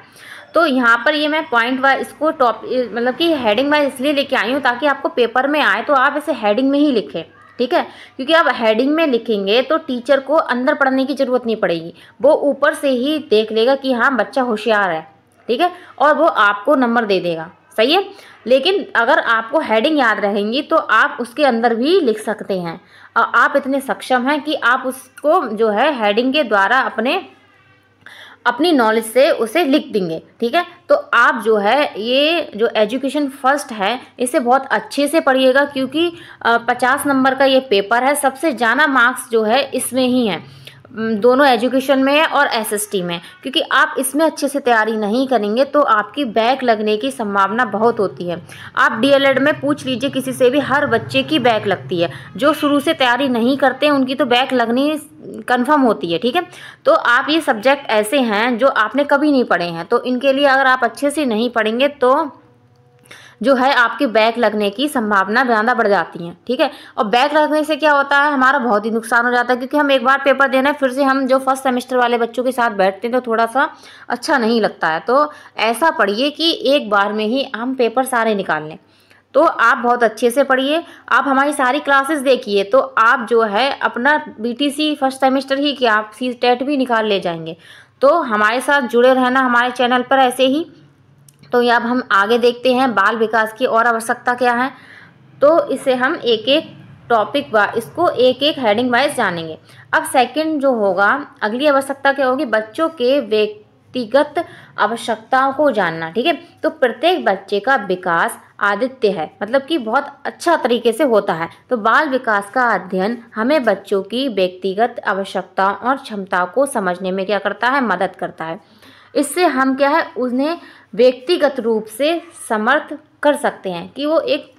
तो यहाँ पर ये मैं पॉइंट वाइज इसको मतलब कि हेडिंग वाइज इसलिए लेके आई हूँ ताकि आपको पेपर में आए तो आप इसे हेडिंग में ही लिखें। ठीक है, क्योंकि आप हेडिंग में लिखेंगे तो टीचर को अंदर पढ़ने की ज़रूरत नहीं पड़ेगी, वो ऊपर से ही देख लेगा कि हाँ बच्चा होशियार है। ठीक है, और वो आपको नंबर दे देगा। सही है, लेकिन अगर आपको हेडिंग याद रहेंगी तो आप उसके अंदर भी लिख सकते हैं। आप इतने सक्षम हैं कि आप उसको जो है हेडिंग के द्वारा अपनी नॉलेज से उसे लिख देंगे। ठीक है, तो आप जो है ये जो एजुकेशन फर्स्ट है इसे बहुत अच्छे से पढ़िएगा, क्योंकि 50 नंबर का ये पेपर है। सबसे ज़्यादा मार्क्स जो है इसमें ही है, दोनों एजुकेशन में है और एसएसटी में। क्योंकि आप इसमें अच्छे से तैयारी नहीं करेंगे तो आपकी बैक लगने की संभावना बहुत होती है। आप डीएलएड में पूछ लीजिए किसी से भी, हर बच्चे की बैक लगती है। जो शुरू से तैयारी नहीं करते हैं उनकी तो बैक लगनी कंफर्म होती है। ठीक है, तो आप ये सब्जेक्ट ऐसे हैं जो आपने कभी नहीं पढ़े हैं, तो इनके लिए अगर आप अच्छे से नहीं पढ़ेंगे तो जो है आपके बैक लगने की संभावना ज़्यादा बढ़ जाती है। ठीक है, और बैक लगने से क्या होता है, हमारा बहुत ही नुकसान हो जाता है, क्योंकि हम एक बार पेपर देना है, फिर से हम जो फर्स्ट सेमेस्टर वाले बच्चों के साथ बैठते हैं तो थोड़ा सा अच्छा नहीं लगता है। तो ऐसा पढ़िए कि एक बार में ही हम पेपर सारे निकाल लें। तो आप बहुत अच्छे से पढ़िए, आप हमारी सारी क्लासेस देखिए, तो आप जो है अपना बीटीसी फर्स्ट सेमेस्टर ही क्या, आप सीटेट भी निकाल ले जाएंगे। तो हमारे साथ जुड़े रहना हमारे चैनल पर ऐसे ही। तो अब हम आगे देखते हैं बाल विकास की और आवश्यकता क्या है। तो इसे हम एक एक टॉपिक इसको एक एक हेडिंग वाइज जानेंगे। अब सेकंड जो होगा, अगली आवश्यकता क्या होगी, बच्चों के व्यक्तिगत आवश्यकताओं को जानना। ठीक है, तो प्रत्येक बच्चे का विकास आदित्य है, मतलब कि बहुत अच्छा तरीके से होता है। तो बाल विकास का अध्ययन हमें बच्चों की व्यक्तिगत आवश्यकताओं और क्षमताओं को समझने में क्या करता है, मदद करता है। इससे हम क्या है उन्हें व्यक्तिगत रूप से समर्थ कर सकते हैं कि वो एक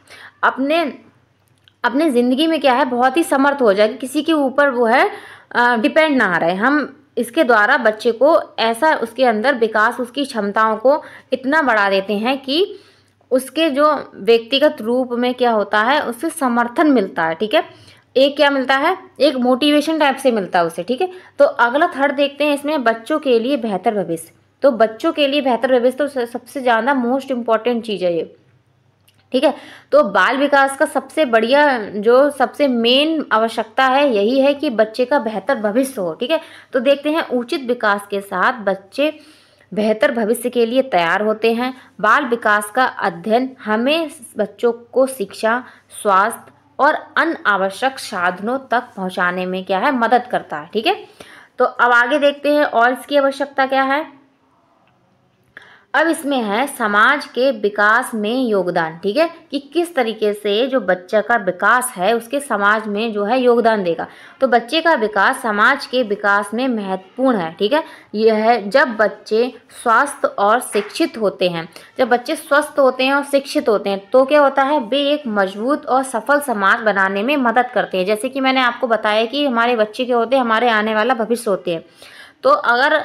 अपने ज़िंदगी में क्या है बहुत ही समर्थ हो जाए, किसी के ऊपर वो है डिपेंड ना रहे। हम इसके द्वारा बच्चे को ऐसा उसके अंदर विकास, उसकी क्षमताओं को इतना बढ़ा देते हैं कि उसके जो व्यक्तिगत रूप में क्या होता है उससे समर्थन मिलता है। ठीक है, एक क्या मिलता है, एक मोटिवेशन टाइप से मिलता है उसे। ठीक है, तो अगला थर्ड देखते हैं इसमें, बच्चों के लिए बेहतर भविष्य। तो बच्चों के लिए बेहतर भविष्य तो सबसे ज़्यादा मोस्ट इम्पॉर्टेंट चीज़ है ये। ठीक है, तो बाल विकास का सबसे बढ़िया जो सबसे मेन आवश्यकता है यही है कि बच्चे का बेहतर भविष्य हो। ठीक है, तो देखते हैं उचित विकास के साथ बच्चे बेहतर भविष्य के लिए तैयार होते हैं। बाल विकास का अध्ययन हमें बच्चों को शिक्षा, स्वास्थ्य और अन्य आवश्यक साधनों तक पहुंचाने में क्या है मदद करता है। ठीक है, तो अब आगे देखते हैं और इसकी आवश्यकता क्या है। अब इसमें है समाज के विकास में योगदान, ठीक है, कि किस तरीके से जो बच्चा का विकास है उसके समाज में जो है योगदान देगा। तो बच्चे का विकास समाज के विकास में महत्वपूर्ण है, ठीक है। यह है जब बच्चे स्वस्थ और शिक्षित होते हैं, जब बच्चे स्वस्थ होते हैं और शिक्षित होते हैं तो क्या होता है, वे एक मजबूत और सफल समाज बनाने में मदद करते हैं। जैसे कि मैंने आपको बताया कि हमारे बच्चे क्या होते हैं, हमारे आने वाला भविष्य होते हैं। तो अगर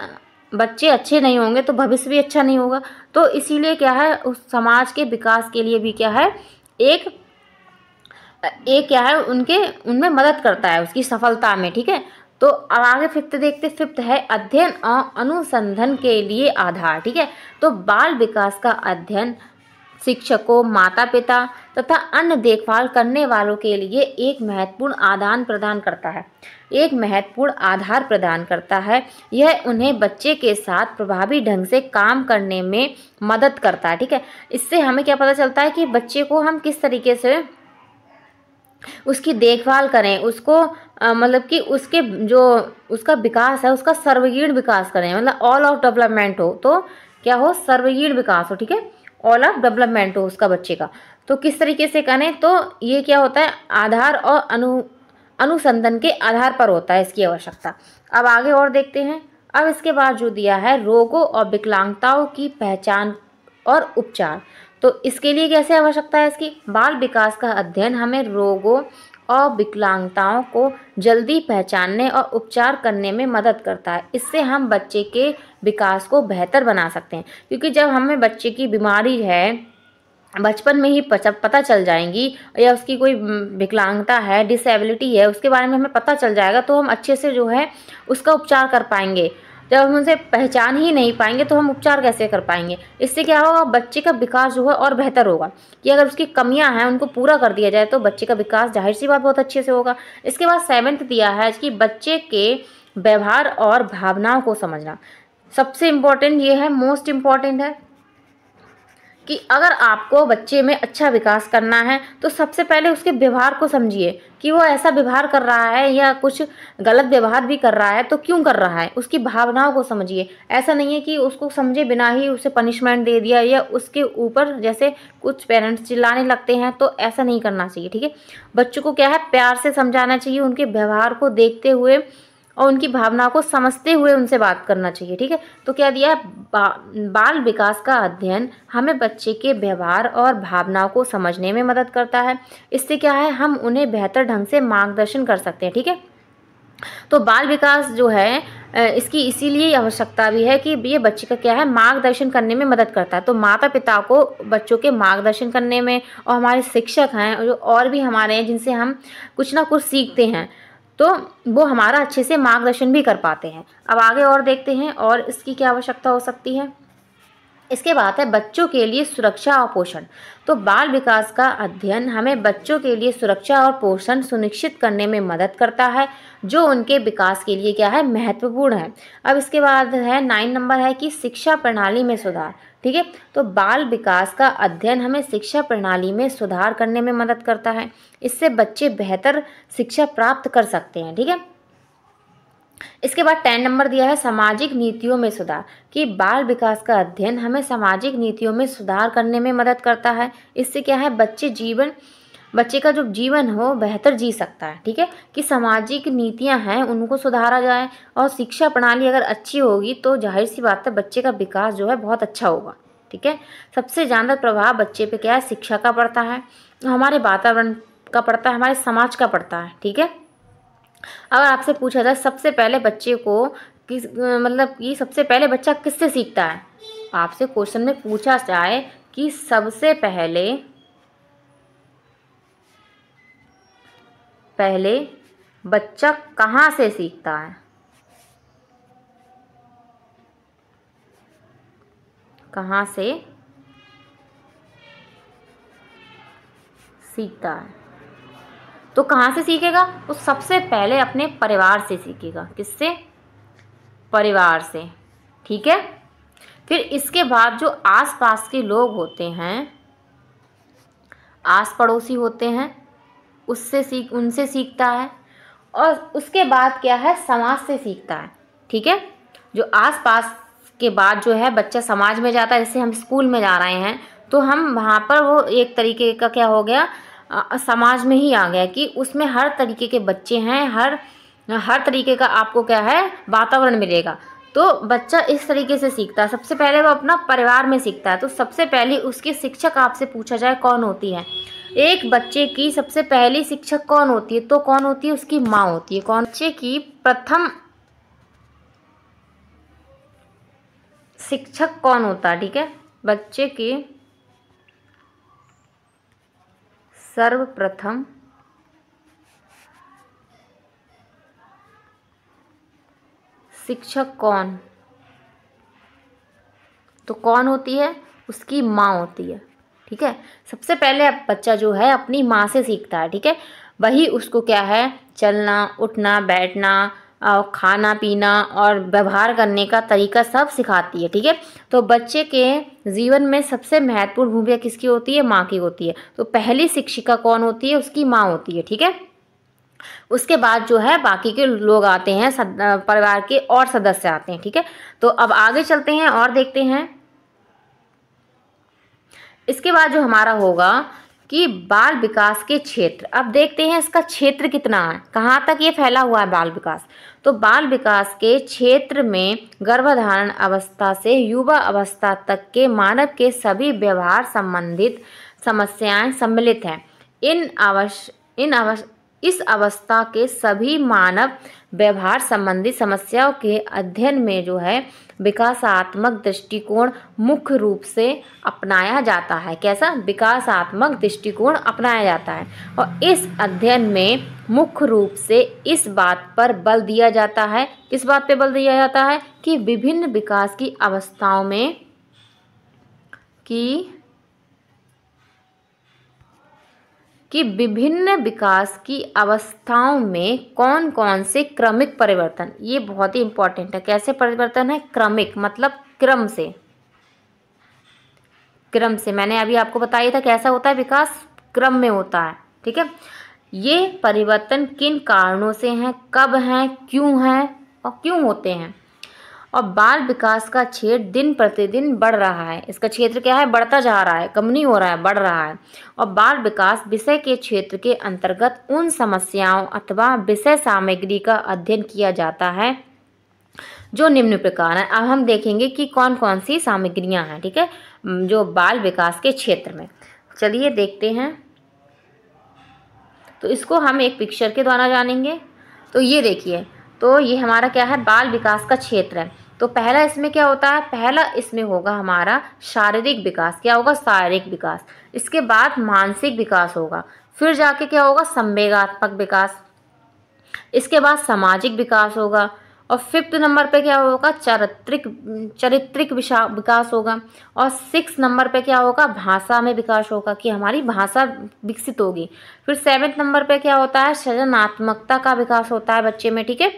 बच्चे अच्छे नहीं होंगे तो भविष्य भी अच्छा नहीं होगा। तो इसीलिए क्या है, उस समाज के विकास के लिए भी क्या है, एक क्या है, उनमें मदद करता है उसकी सफलता में, ठीक है। तो अब आगे फिफ्थ देखते, फिफ्थ है अध्ययन और अनुसंधान के लिए आधार, ठीक है। तो बाल विकास का अध्ययन शिक्षकों, माता पिता तथा अन्य देखभाल करने वालों के लिए एक महत्वपूर्ण आदान प्रदान करता है, एक महत्वपूर्ण आधार प्रदान करता है। यह उन्हें बच्चे के साथ प्रभावी ढंग से काम करने में मदद करता है, ठीक है। इससे हमें क्या पता चलता है कि बच्चे को हम किस तरीके से उसकी देखभाल करें, उसको मतलब कि उसके जो उसका विकास है उसका सर्वगीण विकास करें, मतलब ऑल ऑफ डेवलपमेंट हो। तो क्या हो, सर्वगीण विकास हो, ठीक है, ऑल ऑफ डेवलपमेंट हो उसका बच्चे का। तो किस तरीके से करें, तो ये क्या होता है, आधार और अनुसंधान के आधार पर होता है इसकी आवश्यकता। अब आगे और देखते हैं। अब इसके बाद जो दिया है रोगों और विकलांगताओं की पहचान और उपचार। तो इसके लिए कैसे आवश्यकता है इसकी, बाल विकास का अध्ययन हमें रोगों और विकलांगताओं को जल्दी पहचानने और उपचार करने में मदद करता है। इससे हम बच्चे के विकास को बेहतर बना सकते हैं, क्योंकि जब हमें बच्चे की बीमारी है बचपन में ही पता चल जाएंगी, या उसकी कोई विकलांगता है, डिसेबिलिटी है, उसके बारे में हमें पता चल जाएगा, तो हम अच्छे से जो है उसका उपचार कर पाएंगे। जब हम उनसे पहचान ही नहीं पाएंगे तो हम उपचार कैसे कर पाएंगे। इससे क्या होगा, बच्चे का विकास जो है और बेहतर होगा, कि अगर उसकी कमियां हैं उनको पूरा कर दिया जाए तो बच्चे का विकास जाहिर सी बात बहुत अच्छे से होगा। इसके बाद 7th दिया है कि बच्चे के व्यवहार और भावनाओं को समझना। सबसे इम्पोर्टेंट ये है, मोस्ट इम्पॉर्टेंट है कि अगर आपको बच्चे में अच्छा विकास करना है तो सबसे पहले उसके व्यवहार को समझिए कि वो ऐसा व्यवहार कर रहा है या कुछ गलत व्यवहार भी कर रहा है तो क्यों कर रहा है, उसकी भावनाओं को समझिए। ऐसा नहीं है कि उसको समझे बिना ही उसे पनिशमेंट दे दिया या उसके ऊपर, जैसे कुछ पेरेंट्स चिल्लाने लगते हैं, तो ऐसा नहीं करना चाहिए, ठीक है। बच्चों को क्या है, प्यार से समझाना चाहिए, उनके व्यवहार को देखते हुए और उनकी भावनाओं को समझते हुए उनसे बात करना चाहिए, ठीक है। तो क्या दिया है, बाल विकास का अध्ययन हमें बच्चे के व्यवहार और भावनाओं को समझने में मदद करता है। इससे क्या है, हम उन्हें बेहतर ढंग से मार्गदर्शन कर सकते हैं, ठीक है। तो बाल विकास जो है इसकी इसीलिए आवश्यकता भी है कि ये बच्चे का क्या है, मार्गदर्शन करने में मदद करता है। तो माता पिता को बच्चों के मार्गदर्शन करने में, और हमारे शिक्षक हैं जो और भी हमारे हैं जिनसे हम कुछ ना कुछ सीखते हैं, तो वो हमारा अच्छे से मार्गदर्शन भी कर पाते हैं। अब आगे और देखते हैं और इसकी क्या आवश्यकता हो सकती है। इसके बाद है बच्चों के लिए सुरक्षा और पोषण। तो बाल विकास का अध्ययन हमें बच्चों के लिए सुरक्षा और पोषण सुनिश्चित करने में मदद करता है, जो उनके विकास के लिए क्या है, महत्वपूर्ण है। अब इसके बाद है 9 नंबर है कि शिक्षा प्रणाली में सुधार, ठीक है। तो बाल विकास का अध्ययन हमें शिक्षा प्रणाली में सुधार करने में मदद करता है। इससे बच्चे बेहतर शिक्षा प्राप्त कर सकते हैं, ठीक है। इसके बाद 10 नंबर दिया है सामाजिक नीतियों में सुधार, कि बाल विकास का अध्ययन हमें सामाजिक नीतियों में सुधार करने में मदद करता है। इससे क्या है, बच्चे का जो जीवन हो बेहतर जी सकता है, ठीक है, कि सामाजिक नीतियां हैं उनको सुधारा जाए, और शिक्षा प्रणाली अगर अच्छी होगी तो जाहिर सी बात है बच्चे का विकास जो है बहुत अच्छा होगा, ठीक है। सबसे ज़्यादा प्रभाव बच्चे पे क्या है, शिक्षा का पड़ता है, हमारे वातावरण का पड़ता है, हमारे समाज का पड़ता है, ठीक है। अगर आपसे पूछा जाए सबसे पहले बच्चे को किस मतलब कि सबसे पहले बच्चा किससे सीखता है, आपसे क्वेश्चन में पूछा जाए कि सबसे पहले बच्चा कहाँ से सीखता है, कहाँ से सीखता है, तो कहाँ से सीखेगा, तो सबसे पहले अपने परिवार से सीखेगा। किससे, परिवार से, ठीक है। फिर इसके बाद जो आसपास के लोग होते हैं, आस पड़ोसी होते हैं, उनसे सीखता है, और उसके बाद क्या है, समाज से सीखता है, ठीक है। जो आसपास के बाद जो है बच्चा समाज में जाता है, जैसे हम स्कूल में जा रहे हैं तो हम वहाँ पर वो एक तरीके का क्या हो गया, समाज में ही आ गया कि उसमें हर तरीके के बच्चे हैं, हर तरीके का आपको क्या है वातावरण मिलेगा। तो बच्चा इस तरीके से सीखता है। सबसे पहले वो अपना परिवार में सीखता है। तो सबसे पहले उसकी शिक्षक आपसे पूछा जाए कौन होती है, एक बच्चे की सबसे पहली शिक्षक कौन होती है, तो कौन होती है, उसकी माँ होती है। कौन बच्चे की प्रथम शिक्षक कौन होता है, ठीक है, बच्चे की सर्वप्रथम शिक्षक कौन, तो कौन होती है, उसकी माँ होती है, ठीक है। सबसे पहले बच्चा जो है अपनी माँ से सीखता है, ठीक है। वही उसको क्या है, चलना उठना बैठना और खाना पीना और व्यवहार करने का तरीका सब सिखाती है, ठीक है। तो बच्चे के जीवन में सबसे महत्वपूर्ण भूमिका किसकी होती है, माँ की होती है। तो पहली शिक्षिका कौन होती है, उसकी माँ होती है, ठीक है। उसके बाद जो है बाकी के लोग आते हैं, परिवार के और सदस्य आते हैं, ठीक है। तो अब आगे चलते हैं और देखते हैं। इसके बाद जो हमारा होगा कि बाल विकास के क्षेत्र, अब देखते हैं इसका क्षेत्र कितना है, कहाँ तक ये फैला हुआ है बाल विकास। तो बाल विकास के क्षेत्र में गर्भधारण अवस्था से युवा अवस्था तक के मानव के सभी व्यवहार संबंधित समस्याएं सम्मिलित हैं। इस अवस्था के सभी मानव व्यवहार संबंधी समस्याओं के अध्ययन में जो है विकासात्मक दृष्टिकोण मुख्य रूप से अपनाया जाता है। कैसा, विकासात्मक दृष्टिकोण अपनाया जाता है। और इस अध्ययन में मुख्य रूप से इस बात पर बल दिया जाता है, किस बात पे बल दिया जाता है, कि विभिन्न विकास की अवस्थाओं में विभिन्न विकास की अवस्थाओं में कौन कौन से क्रमिक परिवर्तन, ये बहुत ही इंपॉर्टेंट है। कैसे परिवर्तन है, क्रमिक मतलब क्रम से मैंने अभी आपको बताया था कैसा होता है विकास, क्रम में होता है, ठीक है। ये परिवर्तन किन कारणों से हैं, कब हैं, क्यों हैं और क्यों होते हैं। और बाल विकास का क्षेत्र दिन प्रतिदिन बढ़ रहा है। इसका क्षेत्र क्या है, बढ़ता जा रहा है, कम नहीं हो रहा है, बढ़ रहा है। और बाल विकास विषय के क्षेत्र के अंतर्गत उन समस्याओं अथवा विषय सामग्री का अध्ययन किया जाता है जो निम्न प्रकार है। अब हम देखेंगे कि कौन कौन सी सामग्रियां हैं, ठीक है, जो बाल विकास के क्षेत्र में। चलिए देखते हैं। तो इसको हम एक पिक्चर के द्वारा जानेंगे। तो ये देखिए, तो ये हमारा क्या है, बाल विकास का क्षेत्र है। तो पहला इसमें क्या होता है, पहला इसमें होगा हमारा शारीरिक विकास। क्या होगा, शारीरिक विकास। इसके बाद मानसिक विकास होगा, फिर जाके क्या होगा, संवेगात्मक विकास। इसके बाद सामाजिक विकास होगा और 5th नंबर पे क्या होगा, चारित्रिक विकास होगा। और 6 नंबर पे क्या होगा, भाषा में विकास होगा कि हमारी भाषा विकसित होगी। फिर 7th नंबर पे क्या होता है, सृजनात्मकता का विकास होता है बच्चे में, ठीक है।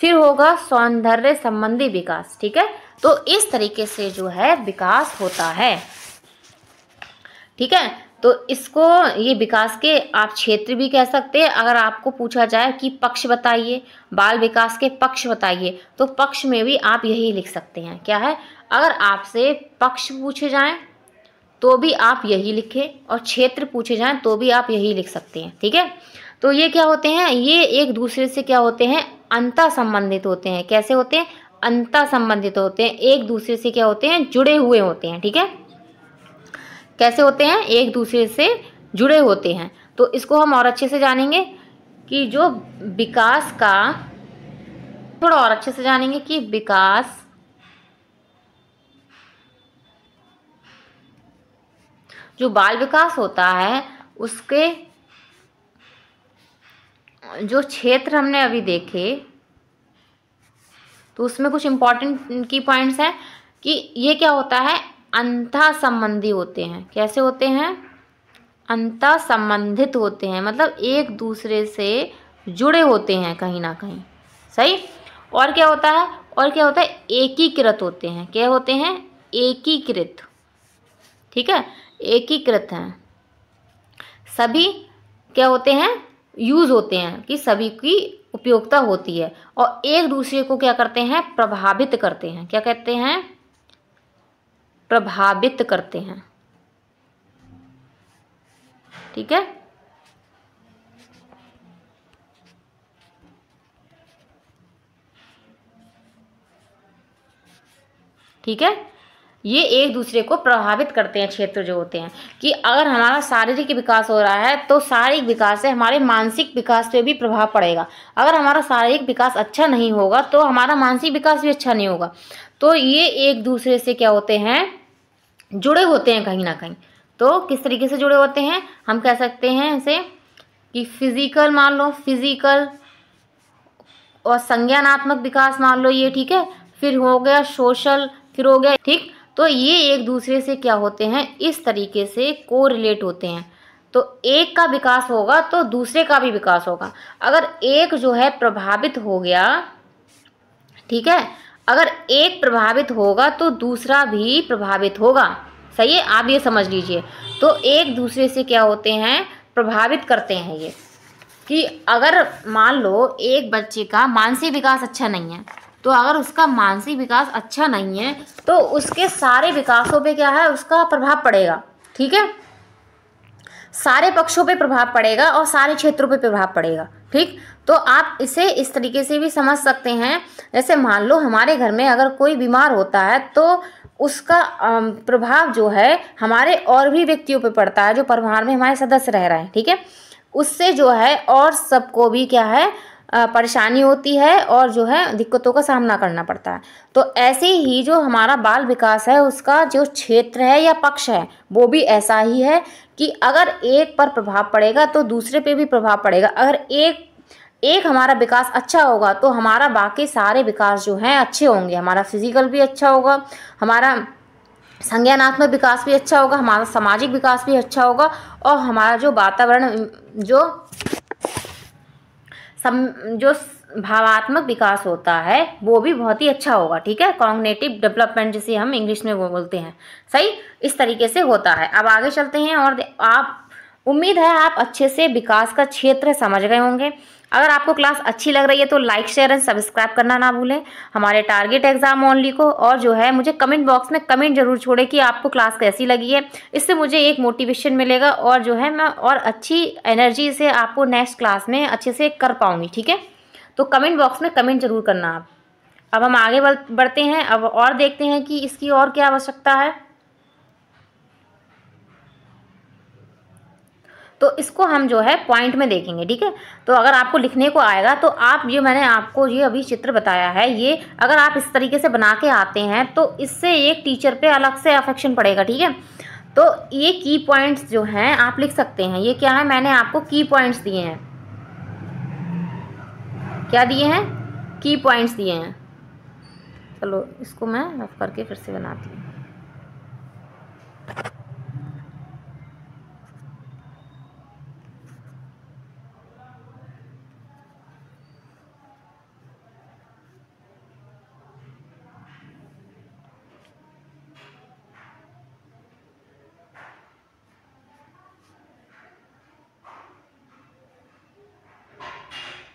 फिर होगा सौंदर्य संबंधी विकास, ठीक है। तो इस तरीके से जो है विकास होता है, ठीक है। तो इसको ये विकास के आप क्षेत्र भी कह सकते हैं। अगर आपको पूछा जाए कि पक्ष बताइए, बाल विकास के पक्ष बताइए, तो पक्ष में भी आप यही लिख सकते हैं। क्या है, अगर आपसे पक्ष पूछे जाएं तो भी आप यही लिखें और क्षेत्र पूछे जाएं तो भी आप यही लिख सकते हैं, ठीक है। तो ये क्या होते हैं, ये एक दूसरे से क्या होते हैं, अंतः संबंधित होते हैं। कैसे होते हैं, अंतः संबंधित होते हैं, एक दूसरे से क्या होते हैं, जुड़े हुए होते हैं, ठीक है। कैसे होते हैं, एक दूसरे से जुड़े होते हैं। तो इसको हम और अच्छे से जानेंगे कि जो विकास का, थोड़ा और अच्छे से जानेंगे कि विकास जो बाल विकास होता है उसके जो क्षेत्र हमने अभी देखे, तो उसमें कुछ इंपॉर्टेंट की पॉइंट्स हैं कि ये क्या होता है, अंतः संबंधी होते हैं। कैसे होते हैं, अंतः संबंधित होते हैं, मतलब एक दूसरे से जुड़े होते हैं कहीं ना कहीं, सही। और क्या होता है, एकीकृत होते हैं। क्या होते हैं, एकीकृत, ठीक है, एकीकृत हैं। सभी क्या होते हैं, यूज होते हैं कि सभी की उपयोगिता होती है और एक दूसरे को क्या करते हैं, प्रभावित करते हैं। क्या कहते हैं, प्रभावित करते हैं। ठीक है, ठीक है, ये एक दूसरे को प्रभावित करते हैं क्षेत्र जो होते हैं। कि अगर हमारा शारीरिक विकास हो रहा है तो शारीरिक विकास से हमारे मानसिक विकास पे भी प्रभाव पड़ेगा। अगर हमारा शारीरिक विकास अच्छा नहीं होगा तो हमारा मानसिक विकास भी अच्छा नहीं होगा। तो ये एक दूसरे से क्या होते हैं, जुड़े होते हैं कहीं ना कहीं। तो किस तरीके से जुड़े होते हैं, हम कह सकते हैं इसे कि फिजिकल मान लो, फिजिकल और संज्ञानात्मक विकास मान लो ये, ठीक है, फिर हो गया सोशल, फिर हो गया, ठीक। तो ये एक दूसरे से क्या होते हैं, इस तरीके से कोरिलेट होते हैं। तो एक का विकास होगा तो दूसरे का भी विकास होगा। अगर एक जो है प्रभावित हो गया, ठीक है, अगर एक प्रभावित होगा तो दूसरा भी प्रभावित होगा। सही है, आप ये समझ लीजिए। तो एक दूसरे से क्या होते हैं, प्रभावित करते हैं ये। कि अगर मान लो एक बच्चे का मानसिक विकास अच्छा नहीं है, तो अगर उसका मानसिक विकास अच्छा नहीं है तो उसके सारे विकासों पे क्या है, उसका प्रभाव पड़ेगा। ठीक है, सारे पक्षों पे प्रभाव पड़ेगा और सारे क्षेत्रों पे प्रभाव पड़ेगा। ठीक, तो आप इसे इस तरीके से भी समझ सकते हैं, जैसे मान लो हमारे घर में अगर कोई बीमार होता है तो उसका प्रभाव जो है हमारे और भी व्यक्तियों पे पड़ता है जो परिवार में हमारे सदस्य रह रहे हैं। ठीक है, उससे जो है और सबको भी क्या है, परेशानी होती है और जो है दिक्कतों का सामना करना पड़ता है। तो ऐसे ही जो हमारा बाल विकास है उसका जो क्षेत्र है या पक्ष है वो भी ऐसा ही है कि अगर एक पर प्रभाव पड़ेगा तो दूसरे पे भी प्रभाव पड़ेगा। अगर एक हमारा विकास अच्छा होगा तो हमारा बाकी सारे विकास जो हैं अच्छे होंगे। हमारा फिजिकल भी अच्छा होगा, हमारा संज्ञानात्मक विकास भी अच्छा होगा, हमारा सामाजिक विकास भी अच्छा होगा और हमारा जो वातावरण जो भावात्मक विकास होता है वो भी बहुत ही अच्छा होगा। ठीक है, कॉग्निटिव डेवलपमेंट जिसे हम इंग्लिश में वो बोलते हैं। सही, इस तरीके से होता है। अब आगे चलते हैं और आप, उम्मीद है आप अच्छे से विकास का क्षेत्र समझ गए होंगे। अगर आपको क्लास अच्छी लग रही है तो लाइक शेयर एंड सब्सक्राइब करना ना भूलें हमारे टारगेट एग्जाम ओनली को। और जो है मुझे कमेंट बॉक्स में कमेंट जरूर छोड़े कि आपको क्लास कैसी लगी है। इससे मुझे एक मोटिवेशन मिलेगा और जो है मैं और अच्छी एनर्जी से आपको नेक्स्ट क्लास में अच्छे से कर पाऊंगी। ठीक है, तो कमेंट बॉक्स में कमेंट जरूर करना आप। अब हम आगे बढ़ते हैं, अब और देखते हैं कि इसकी और क्या आवश्यकता है। तो इसको हम जो है पॉइंट में देखेंगे। ठीक है, तो अगर आपको लिखने को आएगा तो आप ये, मैंने आपको ये अभी चित्र बताया है, ये अगर आप इस तरीके से बना के आते हैं तो इससे एक टीचर पे अलग से अफेक्शन पड़ेगा। ठीक है, तो ये की पॉइंट्स जो हैं आप लिख सकते हैं। ये क्या है, मैंने आपको की पॉइंट्स दिए हैं। क्या दिए हैं, की पॉइंट्स दिए हैं। चलो इसको मैं रफ करके फिर से बनाती हूँ।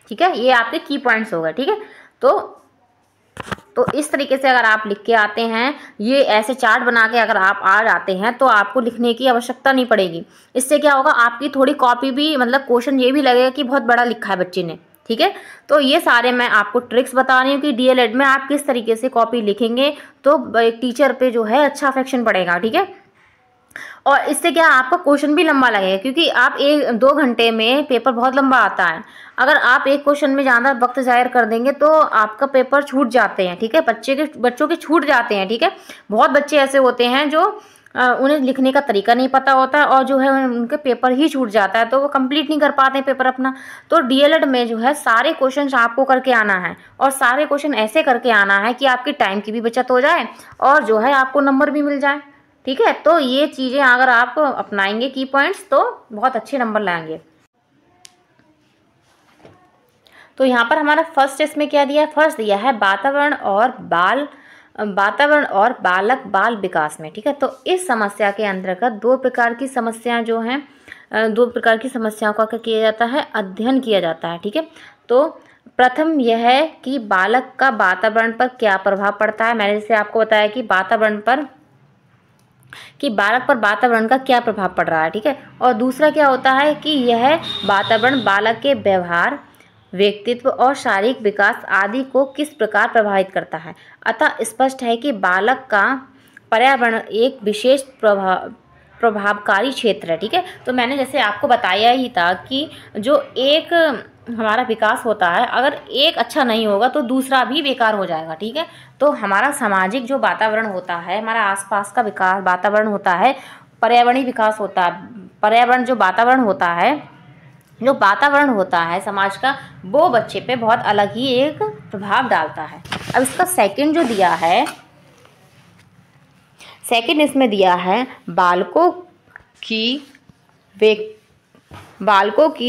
ठीक है, ये आपके की पॉइंट्स हो गए। ठीक है, तो इस तरीके से अगर आप लिख के आते हैं, ये ऐसे चार्ट बना के अगर आप आ जाते हैं तो आपको लिखने की आवश्यकता नहीं पड़ेगी। इससे क्या होगा, आपकी थोड़ी कॉपी भी, मतलब क्वेश्चन ये भी लगेगा कि बहुत बड़ा लिखा है बच्चे ने। ठीक है, तो ये सारे मैं आपको ट्रिक्स बता रही हूँ कि डीएलएड में आप किस तरीके से कॉपी लिखेंगे तो एक टीचर पे जो है अच्छा अफेक्शन पड़ेगा। ठीक है, और इससे क्या आपका क्वेश्चन भी लंबा लगेगा, क्योंकि आप 1-2 घंटे में पेपर बहुत लंबा आता है। अगर आप एक क्वेश्चन में ज़्यादा वक्त ज़ाहिर कर देंगे तो आपका पेपर छूट जाते हैं। ठीक है, बच्चों के छूट जाते हैं। ठीक है, बहुत बच्चे ऐसे होते हैं जो उन्हें लिखने का तरीका नहीं पता होता और जो है उनके पेपर ही छूट जाता है, तो वो कंप्लीट नहीं कर पाते पेपर अपना। तो डीएलएड में जो है सारे क्वेश्चन आपको करके आना है और सारे क्वेश्चन ऐसे करके आना है कि आपकी टाइम की भी बचत हो जाए और जो है आपको नंबर भी मिल जाए। ठीक है, तो ये चीज़ें अगर आप अपनाएंगे की पॉइंट्स तो बहुत अच्छे नंबर लाएंगे। तो यहाँ पर हमारा फर्स्ट इसमें क्या दिया है, फर्स्ट दिया है वातावरण और बालक बाल विकास में। ठीक है, तो इस समस्या के अंतर्गत 2 प्रकार की समस्याएं जो हैं, 2 प्रकार की समस्याओं का क्या किया जाता है, अध्ययन किया जाता है। ठीक है, तो प्रथम यह है कि बालक का वातावरण पर क्या प्रभाव पड़ता है। मैंने जैसे आपको बताया कि वातावरण पर कि बालक पर वातावरण का क्या प्रभाव पड़ रहा है, ठीक है। और दूसरा क्या होता है कि यह वातावरण बालक के व्यवहार, व्यक्तित्व और शारीरिक विकास आदि को किस प्रकार प्रभावित करता है। अतः स्पष्ट है कि बालक का पर्यावरण एक विशेष प्रभावकारी क्षेत्र है, ठीक है। तो मैंने जैसे आपको बताया ही था कि जो एक हमारा विकास होता है, अगर एक अच्छा नहीं होगा तो दूसरा भी बेकार हो जाएगा, ठीक है। तो हमारा सामाजिक जो वातावरण होता है, हमारा आसपास का विकास वातावरण होता है, पर्यावरणीय विकास होता है, पर्यावरण जो वातावरण होता है समाज का, वो बच्चे पे बहुत अलग ही एक प्रभाव डालता है। अब इसका सेकंड जो दिया है, सेकंड इसमें दिया है बालकों की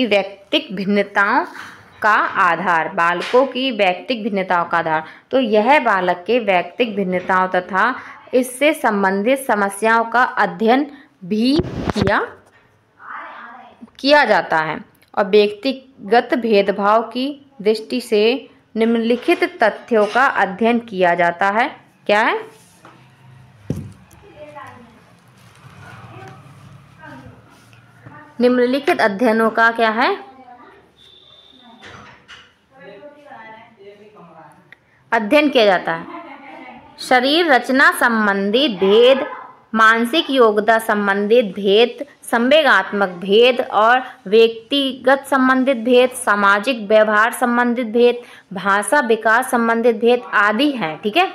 व्यक्तिक भिन्नताओं का आधार। बालकों की व्यक्तिक भिन्नताओं का आधार, तो यह बालक के व्यक्तिक भिन्नताओं तथा इससे संबंधित समस्याओं का अध्ययन भी किया जाता है और व्यक्तिगत भेदभाव की दृष्टि से निम्नलिखित तथ्यों का अध्ययन किया जाता है। क्या है? निम्नलिखित अध्ययनों का क्या है? अध्ययन किया जाता है। शरीर रचना संबंधी भेद, मानसिक योग्यता संबंधित भेद, संवेगात्मक भेद और व्यक्तिगत संबंधित भेद, सामाजिक व्यवहार संबंधित भेद, भाषा विकास संबंधित भेद आदि हैं, ठीक है।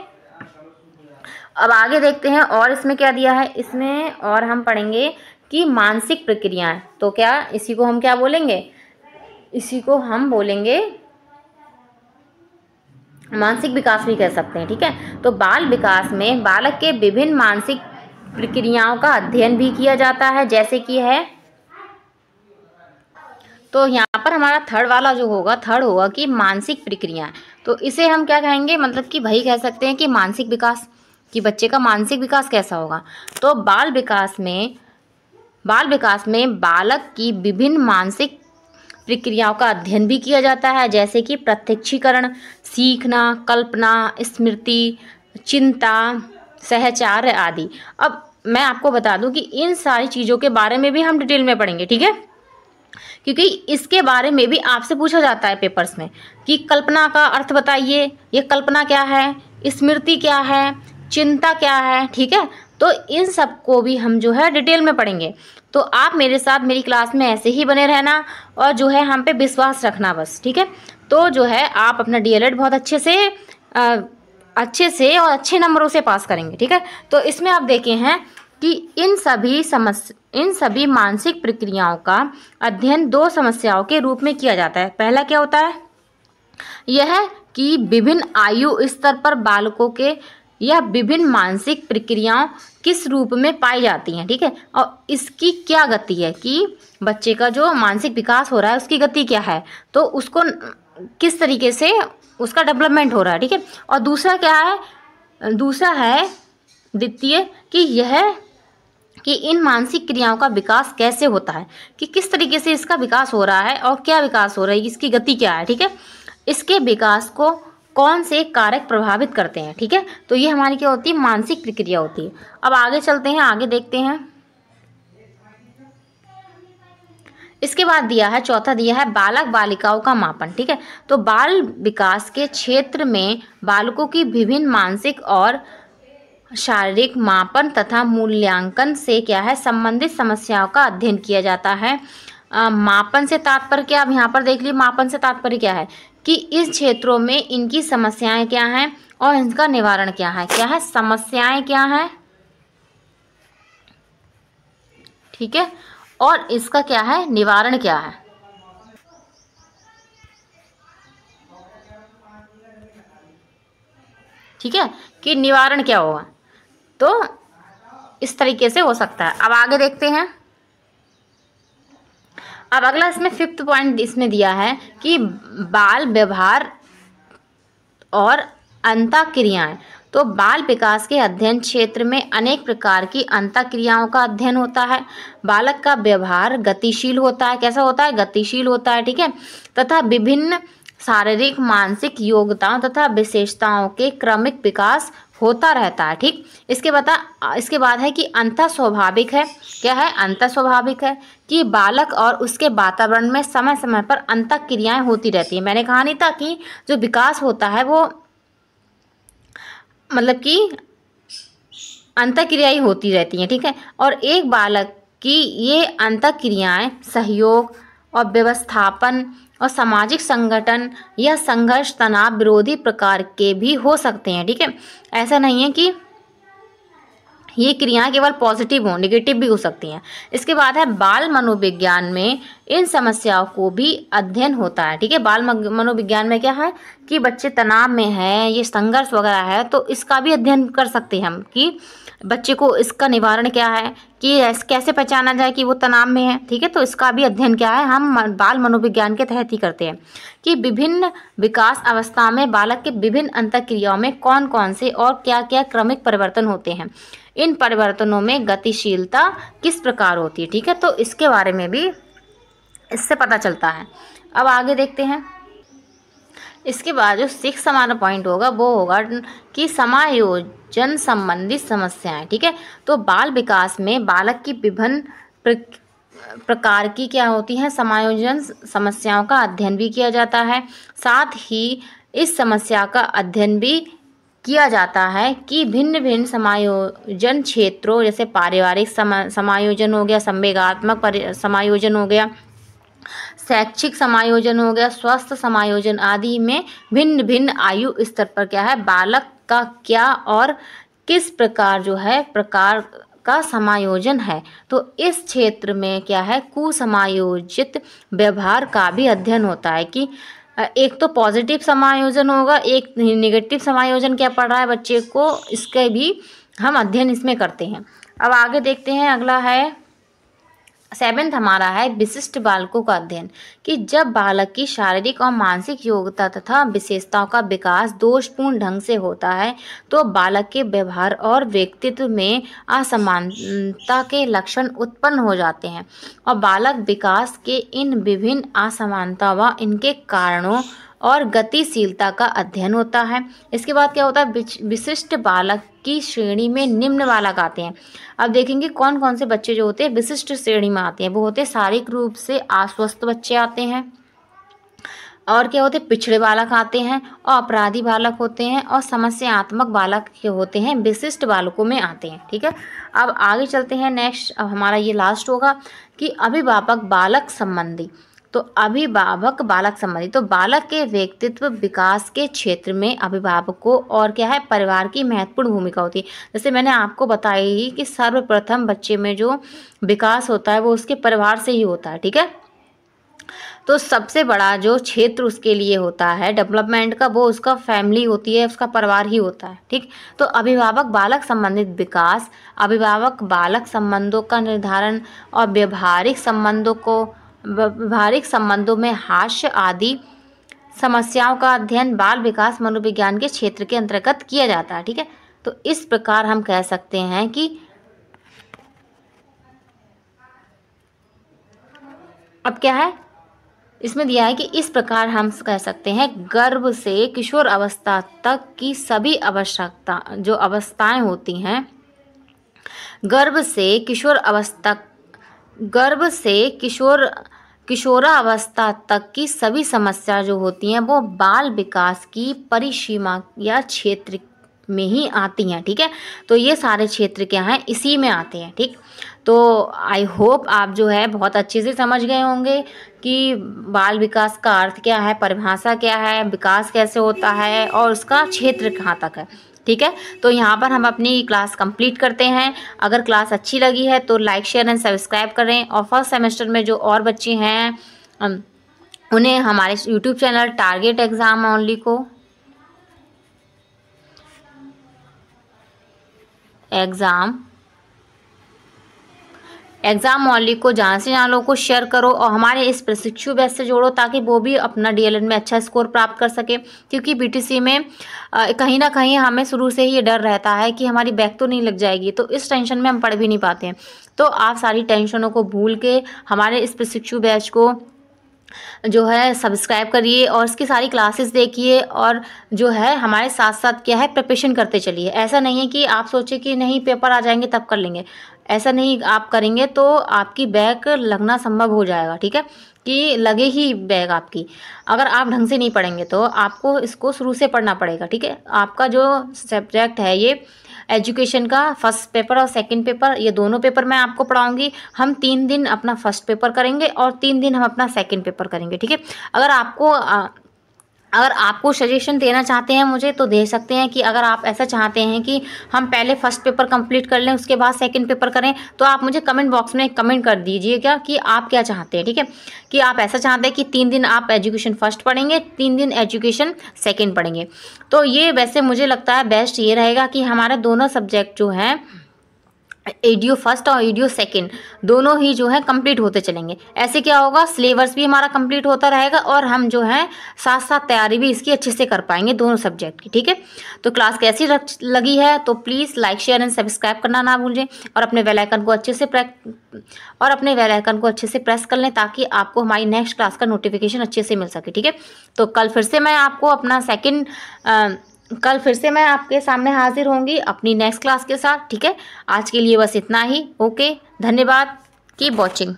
अब आगे देखते हैं और इसमें क्या दिया है। इसमें और हम पढ़ेंगे कि मानसिक प्रक्रियाएं, तो क्या इसी को हम क्या बोलेंगे? इसी को हम बोलेंगे मानसिक विकास भी कह सकते हैं, ठीक है। तो बाल विकास में बालक के विभिन्न मानसिक प्रक्रियाओं का अध्ययन भी किया जाता है, जैसे कि है, तो यहाँ पर हमारा थर्ड होगा कि मानसिक प्रक्रियाएं। तो इसे हम क्या कहेंगे, मतलब कि वही कह सकते हैं कि मानसिक विकास, कि बच्चे का मानसिक विकास कैसा होगा। तो बाल विकास में बालक की विभिन्न मानसिक प्रक्रियाओं का अध्ययन भी किया जाता है, जैसे कि प्रत्यक्षीकरण, सीखना, कल्पना, स्मृति, चिंता, सहचार्य आदि। अब मैं आपको बता दूं कि इन सारी चीज़ों के बारे में भी हम डिटेल में पढ़ेंगे, ठीक है, क्योंकि इसके बारे में भी आपसे पूछा जाता है पेपर्स में कि कल्पना का अर्थ बताइए, ये कल्पना क्या है, स्मृति क्या है, चिंता क्या है, ठीक है। तो इन सब को भी हम जो है डिटेल में पढ़ेंगे। तो आप मेरे साथ मेरी क्लास में ऐसे ही बने रहना और जो है हम पे विश्वास रखना बस, ठीक है। तो जो है आप अपना डीएलएड बहुत अच्छे से और अच्छे नंबरों से पास करेंगे, ठीक है। तो इसमें आप देखे हैं कि इन सभी मानसिक प्रक्रियाओं का अध्ययन दो समस्याओं के रूप में किया जाता है। पहला क्या होता है, यह कि विभिन्न आयु स्तर पर बालकों के यह विभिन्न मानसिक प्रक्रियाओं किस रूप में पाई जाती हैं, ठीक है, और इसकी क्या गति है, कि बच्चे का जो मानसिक विकास हो रहा है उसकी गति क्या है, तो उसको किस तरीके से उसका डेवलपमेंट हो रहा है, ठीक है। और दूसरा क्या है, द्वितीय कि इन मानसिक क्रियाओं का विकास कैसे होता है, कि किस तरीके से इसका विकास हो रहा है और क्या विकास हो रहा है, इसकी गति क्या है, ठीक है। इसके विकास को कौन से कारक प्रभावित करते हैं, ठीक है। तो ये हमारी क्या होती है, मानसिक प्रक्रिया होती है। अब आगे चलते हैं, आगे देखते हैं। इसके बाद चौथा दिया है बालक बालिकाओं का मापन, ठीक है। तो बाल विकास के क्षेत्र में बालकों की विभिन्न मानसिक और शारीरिक मापन तथा मूल्यांकन से क्या है, संबंधित समस्याओं का अध्ययन किया जाता है। मापन से तात्पर्य क्या, अब यहाँ पर देख लीजिए, मापन से तात्पर्य क्या है कि इस क्षेत्रों में इनकी समस्याएं क्या हैं और इनका निवारण क्या है, समस्याएं क्या हैं, ठीक है, और इसका क्या है, निवारण क्या है, ठीक है, कि निवारण क्या होगा। तो इस तरीके से हो सकता है। अब आगे देखते हैं। अब अगला इसमें 5th पॉइंट इसमें दिया है कि बाल व्यवहार और अंतःक्रियाएं। तो बाल विकास के अध्ययन क्षेत्र में अनेक प्रकार की अंतःक्रियाओं का अध्ययन होता है। बालक का व्यवहार गतिशील होता है, कैसा होता है, गतिशील होता है, ठीक है, तथा विभिन्न शारीरिक मानसिक योग्यताओं तथा विशेषताओं के क्रमिक विकास होता रहता है। ठीक, इसके बाद है कि अंतः स्वाभाविक है। क्या है? अंतः स्वाभाविक है कि बालक और उसके वातावरण में समय समय पर अंतः क्रियाएं होती रहती हैं। मैंने कहा नहीं था कि जो विकास होता है वो मतलब कि अंतः क्रियाएं होती रहती हैं। ठीक है, और एक बालक की ये अंतः क्रियाएं सहयोग और व्यवस्थापन और सामाजिक संगठन या संघर्ष तनाव विरोधी प्रकार के भी हो सकते हैं। ठीक है, ऐसा नहीं है कि ये क्रियाएं केवल पॉजिटिव हों, नेगेटिव भी हो सकती हैं। इसके बाद है बाल मनोविज्ञान में इन समस्याओं को भी अध्ययन होता है। ठीक है, बाल मनोविज्ञान में क्या है कि बच्चे तनाव में है, ये संघर्ष वगैरह है, तो इसका भी अध्ययन कर सकते हैं हम कि बच्चे को इसका निवारण क्या है, कि कैसे पहचाना जाए कि वो तनाव में है। ठीक है, तो इसका भी अध्ययन क्या है हम बाल मनोविज्ञान के तहत ही करते हैं कि विभिन्न विकास अवस्था में बालक के विभिन्न अंतःक्रियाओं में कौन कौन से और क्या क्या क्रमिक परिवर्तन होते हैं, इन परिवर्तनों में गतिशीलता किस प्रकार होती है। ठीक है, तो इसके बारे में भी इससे पता चलता है। अब आगे देखते हैं। इसके बाद जो 6 हमारा पॉइंट होगा वो होगा कि समायोजन संबंधी समस्याएं। ठीक है, तो बाल विकास में बालक की विभिन्न प्रकार की क्या होती हैं समायोजन समस्याओं का अध्ययन भी किया जाता है। साथ ही इस समस्या का अध्ययन भी किया जाता है कि भिन्न भिन्न समायोजन क्षेत्रों जैसे पारिवारिक समायोजन हो गया, संवेगात्मक समायोजन हो गया, शैक्षिक समायोजन हो गया, स्वस्थ समायोजन आदि में भिन्न भिन्न आयु स्तर पर क्या है बालक का क्या और किस प्रकार जो है प्रकार का समायोजन है। तो इस क्षेत्र में क्या है कुसमायोजित व्यवहार का भी अध्ययन होता है कि एक तो पॉजिटिव समायोजन होगा, एक नेगेटिव समायोजन क्या पड़ रहा है बच्चे को, इसके भी हम अध्ययन इसमें करते हैं। अब आगे देखते हैं, अगला है 7th हमारा है विशिष्ट बालकों का अध्ययन कि जब बालक की शारीरिक और मानसिक योग्यता तथा विशेषताओं का विकास दोषपूर्ण ढंग से होता है तो बालक के व्यवहार और व्यक्तित्व में असमानता के लक्षण उत्पन्न हो जाते हैं और बालक विकास के इन विभिन्न असमानता व इनके कारणों और गतिशीलता का अध्ययन होता है। इसके बाद क्या होता है विशिष्ट बालक की श्रेणी में निम्न बालक आते हैं। अब देखेंगे कौन कौन से बच्चे जो होते हैं विशिष्ट श्रेणी में आते हैं। वो होते हैं शारीरिक रूप से अस्वस्थ बच्चे आते हैं, और क्या होते हैं पिछड़े बालक आते हैं, और अपराधी बालक होते हैं, और समस्यात्मक बालक के होते हैं विशिष्ट बालकों में आते हैं। ठीक है, अब आगे चलते हैं नेक्स्ट। अब हमारा ये लास्ट होगा कि अभिभावक बालक संबंधी। तो अभिभावक बालक संबंधी तो बालक के व्यक्तित्व विकास के क्षेत्र में अभिभावकों और क्या है परिवार की महत्वपूर्ण भूमिका होती है। जैसे मैंने आपको बताई कि सर्वप्रथम बच्चे में जो विकास होता है वो उसके परिवार से ही होता है। ठीक है, तो सबसे बड़ा जो क्षेत्र उसके लिए होता है डेवलपमेंट का वो उसका फैमिली होती है, उसका परिवार ही होता है। ठीक, तो अभिभावक बालक संबंधित विकास, अभिभावक बालक संबंधों का निर्धारण और व्यवहारिक संबंधों में हास्य आदि समस्याओं का अध्ययन बाल विकास मनोविज्ञान के क्षेत्र के अंतर्गत किया जाता है। ठीक है, तो इस प्रकार हम कह सकते हैं कि अब क्या है इसमें दिया है कि इस प्रकार हम कह सकते हैं गर्भ से किशोर अवस्था तक की सभी आवश्यकता जो अवस्थाएं होती हैं, गर्भ से किशोरावस्था तक की सभी समस्या जो होती हैं वो बाल विकास की परिसीमा या क्षेत्र में ही आती हैं। ठीक है, तो ये सारे क्षेत्र क्या हैं इसी में आते हैं। ठीक, तो आई होप आप जो है बहुत अच्छे से समझ गए होंगे कि बाल विकास का अर्थ क्या है, परिभाषा क्या है, विकास कैसे होता है और उसका क्षेत्र कहाँ तक है। ठीक है, तो यहाँ पर हम अपनी क्लास कंप्लीट करते हैं। अगर क्लास अच्छी लगी है तो लाइक शेयर एंड सब्सक्राइब करें, और फर्स्ट सेमेस्टर में जो और बच्चे हैं उन्हें हमारे YouTube channel target exam only को एग्ज़ाम ओनली को जहाँ से जहाँ लोगों को शेयर करो और हमारे इस प्रशिक्षु बैच से जोड़ो ताकि वो भी अपना डीएलएड में अच्छा स्कोर प्राप्त कर सके। क्योंकि बीटीसी में कहीं ना कहीं हमें शुरू से ही ये डर रहता है कि हमारी बैक तो नहीं लग जाएगी, तो इस टेंशन में हम पढ़ भी नहीं पाते हैं। तो आप सारी टेंशनों को भूल के हमारे इस प्रशिक्षु बैच को जो है सब्सक्राइब करिए और इसकी सारी क्लासेस देखिए और जो है हमारे साथ साथ क्या है प्रिपरेशन करते चलिए। ऐसा नहीं है कि आप सोचे कि नहीं पेपर आ जाएंगे तब कर लेंगे, ऐसा नहीं आप करेंगे तो आपकी बैक लगना संभव हो जाएगा, ठीक है, कि लगे ही बैग आपकी। अगर आप ढंग से नहीं पढ़ेंगे तो आपको इसको शुरू से पढ़ना पड़ेगा, ठीक है। आपका जो सब्जेक्ट है ये एजुकेशन का फर्स्ट पेपर और सेकंड पेपर, ये दोनों पेपर मैं आपको पढ़ाऊंगी। हम 3 दिन अपना फर्स्ट पेपर करेंगे और 3 दिन हम अपना सेकंड पेपर करेंगे, ठीक है। अगर आपको सजेशन देना चाहते हैं मुझे तो दे सकते हैं कि अगर आप ऐसा चाहते हैं कि हम पहले फर्स्ट पेपर कंप्लीट कर लें उसके बाद सेकंड पेपर करें, तो आप मुझे कमेंट बॉक्स में कमेंट कर दीजिएगा कि आप क्या चाहते हैं, ठीक है। कि आप ऐसा चाहते हैं कि 3 दिन आप एजुकेशन फर्स्ट पढ़ेंगे, 3 दिन एजुकेशन सेकेंड पढ़ेंगे। तो ये वैसे मुझे लगता है बेस्ट ये रहेगा कि हमारे दोनों सब्जेक्ट जो हैं एडीओ फर्स्ट और एडीओ सेकंड दोनों ही जो है कंप्लीट होते चलेंगे। ऐसे क्या होगा, सिलेबस भी हमारा कंप्लीट होता रहेगा और हम जो है साथ साथ तैयारी भी इसकी अच्छे से कर पाएंगे दोनों सब्जेक्ट की, ठीक है। तो क्लास कैसी लगी है तो please like share and subscribe करना ना भूलें और अपने बेल आइकन को अच्छे से प्रेस कर लें ताकि आपको हमारी नेक्स्ट क्लास का नोटिफिकेशन अच्छे से मिल सके, ठीक है। तो कल फिर से मैं आपके सामने हाजिर होंगी अपनी नेक्स्ट क्लास के साथ, ठीक है। आज के लिए बस इतना ही। ओके, धन्यवाद, कीप वॉचिंग।